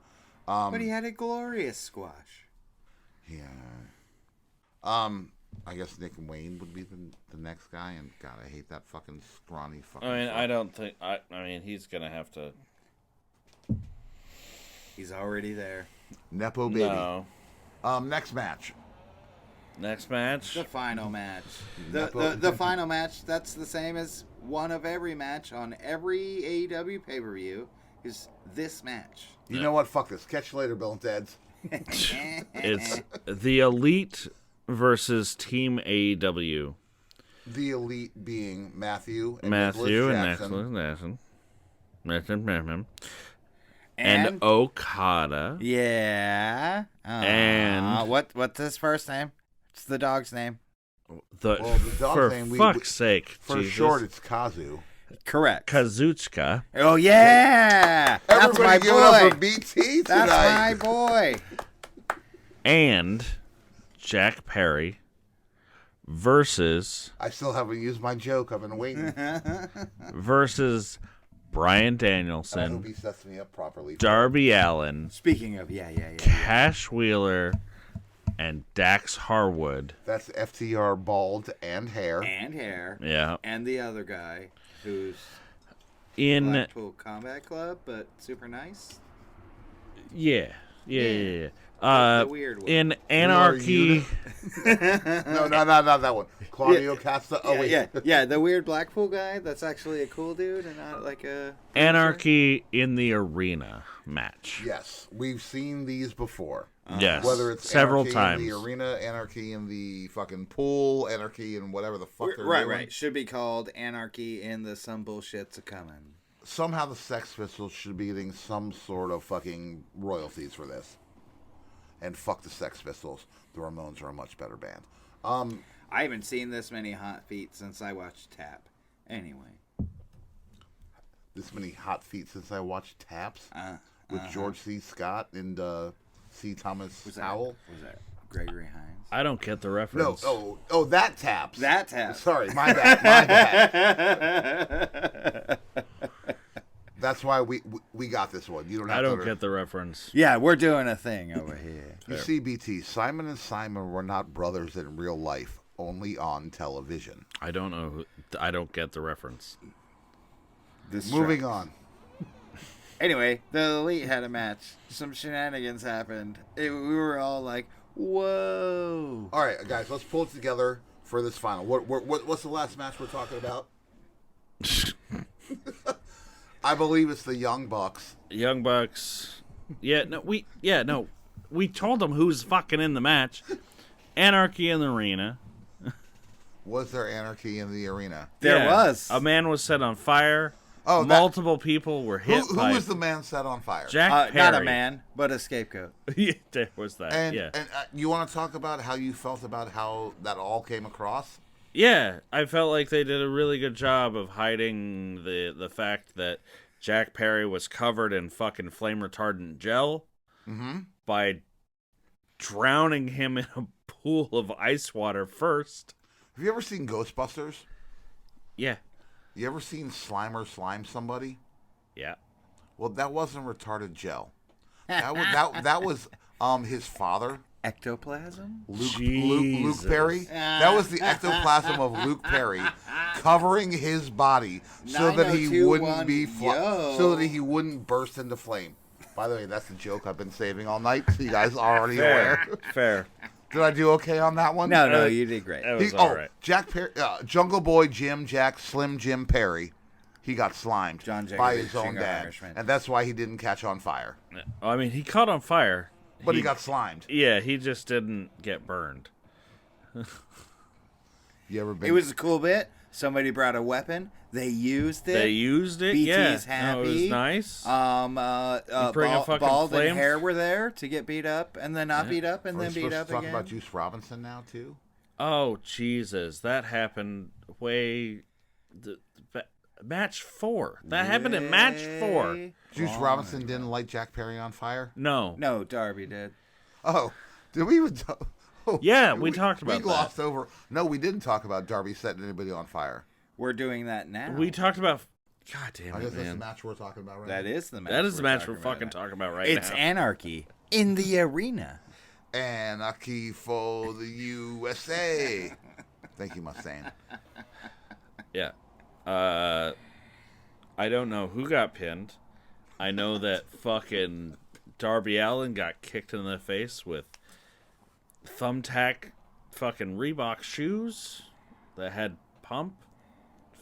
But he had a glorious squash. Yeah. I guess Nick Wayne would be the next guy, and God, I hate that fucking scrawny fucking. I mean, I don't think. I mean, he's gonna have to. He's already there. Nepo baby. No. Next match. The final match. The final match, that's the same as one of every match on every AEW pay-per-view, is this match. You know what? Fuck this. Catch you later, Bill and Ted's. It's the Elite versus Team AEW. The Elite being Matthew and Jackson. And Okada. Yeah. And what's his first name? It's the dog's name. The dog's name, fuck's sake. For Jesus. short, it's Kazu. Correct. Kazuchika. Oh, yeah. That's my Everybody giving up boy. for BT tonight. That's my boy. And Jack Perry versus... I still haven't used my joke. I've been waiting. versus Bryan I Danielson. hope he sets me up properly. Darby Allin. Speaking of, Cash Wheeler and Dax Harwood. That's FTR bald and hair. Yeah. And the other guy who's in Blackpool Combat Club, but super nice. Yeah. The weird one. In Anarchy. No, not that one. Claudio Casta. Oh, wait. Yeah, the weird Blackpool guy that's actually a cool dude and not like a... Anarchy in the Arena match. Yes, we've seen these before. Yes, whether it's several Anarchy times. in the arena, Anarchy in the fucking pool, Anarchy in whatever the fuck they're doing. Right. Should be called Anarchy in the Some Bullshit's a Coming. Somehow the Sex Pistols should be getting some sort of fucking royalties for this. And fuck the Sex Pistols. The Ramones are a much better band. I haven't seen this many hot feet since I watched Tap. Anyway. This many hot feet since I watched Taps with George C. Scott and C. Thomas Howell. Was that Gregory Hines? I don't get the reference. No, that Taps. That Taps. Sorry, my bad. That's why we got this one. You don't have I don't get the reference. Yeah, we're doing a thing over here. You see, BT, Simon and Simon were not brothers in real life, only on television. I don't know. I don't get the reference. Moving on. Anyway, the Elite had a match. Some shenanigans happened. We were all like, whoa. All right, guys, let's pull it together for this final. What's the last match we're talking about? I believe it's the Young Bucks. Young Bucks. Yeah, no. We told them who's fucking in the match. Anarchy in the arena. Was there anarchy in the arena? There was. A man was set on fire. Oh, multiple people were hit. Who was the man set on fire? Jack Perry. Not a man, but a scapegoat. Yeah, there was that. And yeah. And you want to talk about how you felt about how that all came across? Yeah, I felt like they did a really good job of hiding the fact that Jack Perry was covered in fucking flame retardant gel by drowning him in a pool of ice water first. Have you ever seen Ghostbusters? Yeah. You ever seen Slimer slime somebody? Yeah. Well, that wasn't retarded gel. That was his father. Ectoplasm? Luke Perry. That was the ectoplasm of Luke Perry covering his body so that he wouldn't be so that he wouldn't burst into flame. By the way, that's a joke I've been saving all night, so you guys are already aware. Fair. Did I do okay on that one? No, you did great. That was all right. Jack Perry, Jungle Boy Jim Jack Slim Jim Perry, he got slimed by his own dad, and that's why he didn't catch on fire. I mean, he caught on fire. But he got slimed. Yeah, he just didn't get burned. You ever been? It was a cool bit. Somebody brought a weapon. They used it. BT's yeah. happy. No, it was nice. Bring a fucking Bald flame. and Hair were there to get beat up, and then not beat up, and Are we then beat supposed up to talk again. about Juice Robinson now too? Oh Jesus, that happened match 4. That happened in match 4. Juice Robinson didn't light Jack Perry on fire. No. No, Darby did. Oh, did we even? Yeah, we talked about we glossed over. No, we didn't talk about Darby setting anybody on fire. We're doing that now. We talked about. God damn I it, guess that's the man! match we're talking about right That now. is the match. That is the match talking we're about fucking now. talking about right It's now. anarchy in the arena. Anarchy for the USA. Thank you, Mustang. Yeah. I don't know who got pinned. I know that fucking Darby Allin got kicked in the face with thumbtack fucking Reebok shoes that had pump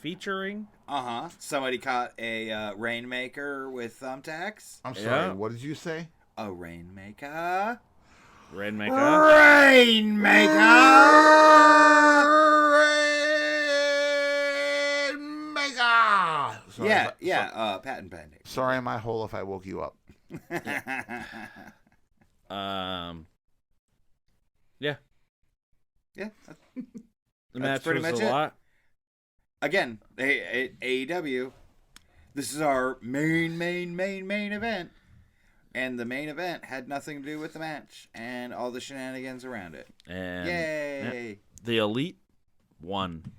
featuring. Somebody caught a rainmaker with thumbtacks. I'm sorry. Yeah. What did you say? A rainmaker. Rainmaker. Sorry, patent pending. Sorry, my hole if I woke you up. Yeah. Yeah. The match pretty was much a it. lot. Again, AEW, this is our main event. And the main event had nothing to do with the match and all the shenanigans around it. And Yay! yeah, the Elite won,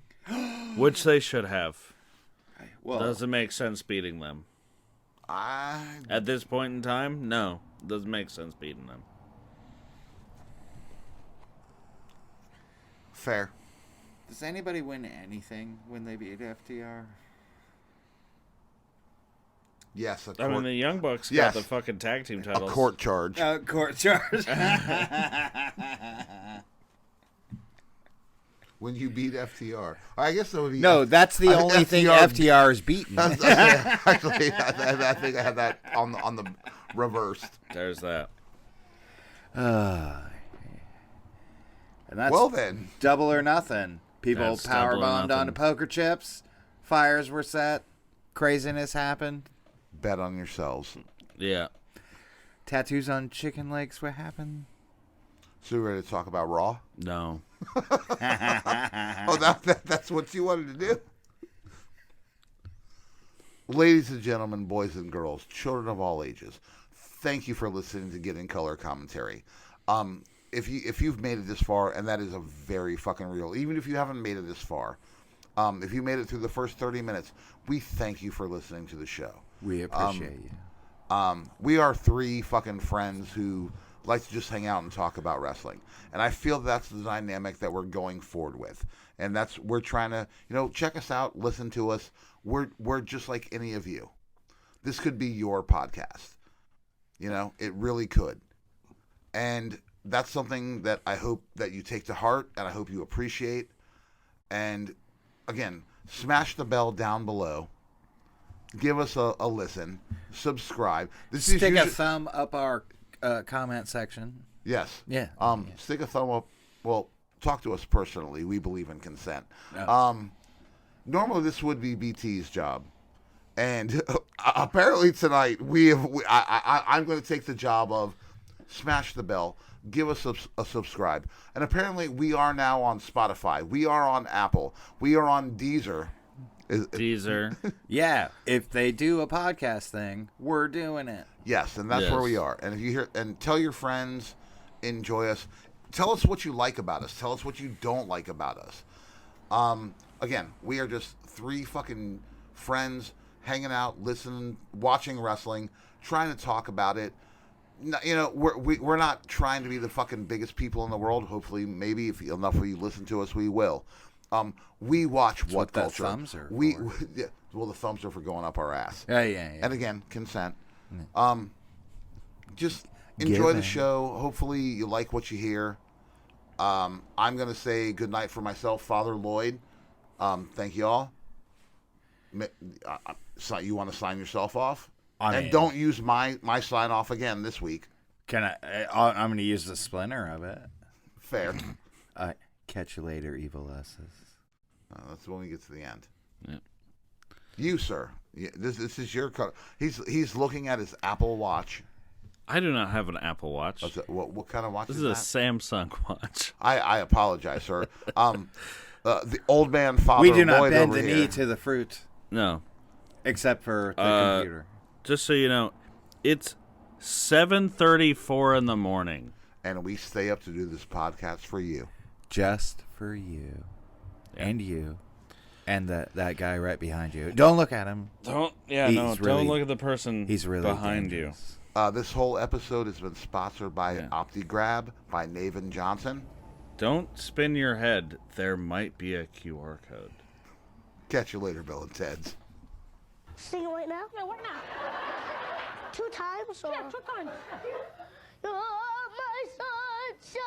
which they should have. Well, Doesn't make sense beating them. At this point in time, no. Doesn't make sense beating them. Fair. does anybody win anything when they beat FTR? Yes, I mean, the Young Bucks Yes. got the fucking tag team titles. a court charge. Court charge. When you beat FTR, I guess that would be No, that's the only thing FTR's beaten. Actually, I think I had that on the reversed. There's that. And that's Well then, double or nothing. People That's power double or bombed nothing. onto poker chips. Fires were set. Craziness happened. bet on yourselves. Yeah. Tattoos on chicken legs. What happened? So we're ready to talk about Raw? No. Oh, that's what you wanted to do? Ladies and gentlemen, boys and girls, children of all ages, thank you for listening to Get in Color Commentary. If you've made it this far, and that is a very fucking real, even if you haven't made it this far, if you made it through the first 30 minutes, we thank you for listening to the show. We appreciate you. We are three fucking friends who like to just hang out and talk about wrestling. And I feel that's the dynamic that we're going forward with. And we're trying to, check us out, listen to us. We're just like any of you. This could be your podcast. It really could. And that's something that I hope that you take to heart and I hope you appreciate. And again, smash the bell down below. Give us a listen. Subscribe. Stick a thumb up our comment section. Yes. Yeah. Stick a thumb up. Well, talk to us personally. We believe in consent. Oh. Normally, this would be BT's job, and apparently tonight I'm going to take the job of smash the bell, give us a subscribe, and apparently we are now on Spotify. We are on Apple. We are on Deezer. Teaser. Yeah, if they do a podcast thing, we're doing it. Yes, and that's where we are. And if you hear, and tell your friends, enjoy us. Tell us what you like about us. Tell us what you don't like about us. Again, we are just three fucking friends hanging out, listening, watching wrestling, trying to talk about it. We're not trying to be the fucking biggest people in the world. Hopefully, maybe if enough of you listen to us, we will. We watch That's what the culture. thumbs are Well, the thumbs are for going up our ass. Yeah. And again, consent. Just enjoy the show. Hopefully, you like what you hear. I'm going to say good night for myself, Father Lloyd. Thank you all. You want to sign yourself off? And don't use my sign off again this week. I'm going to use the splinter of it. Fair. Catch you later, evil S's. That's when we get to the end. Yeah. You, sir. This is your cut. He's looking at his Apple Watch. I do not have an Apple Watch. What kind of watch This is is that? a Samsung watch. I apologize, sir. The old man father We do not Lloyd bend over the here. knee to the fruit, No. except for the computer. Just so you know, it's 7:34 in the morning. And we stay up to do this podcast for you. Just for you. And you. And that guy right behind you. Don't look at him. Don't really- look at the person He's really behind dangerous. This whole episode has been sponsored by OptiGrab by Navin Johnson. you. Don't spin your head. There might be a QR code. Catch you later, Bill and Ted's. Sing it right now? Yeah, why not? 2 times? Or? Yeah, 2 times. You're my sunshine.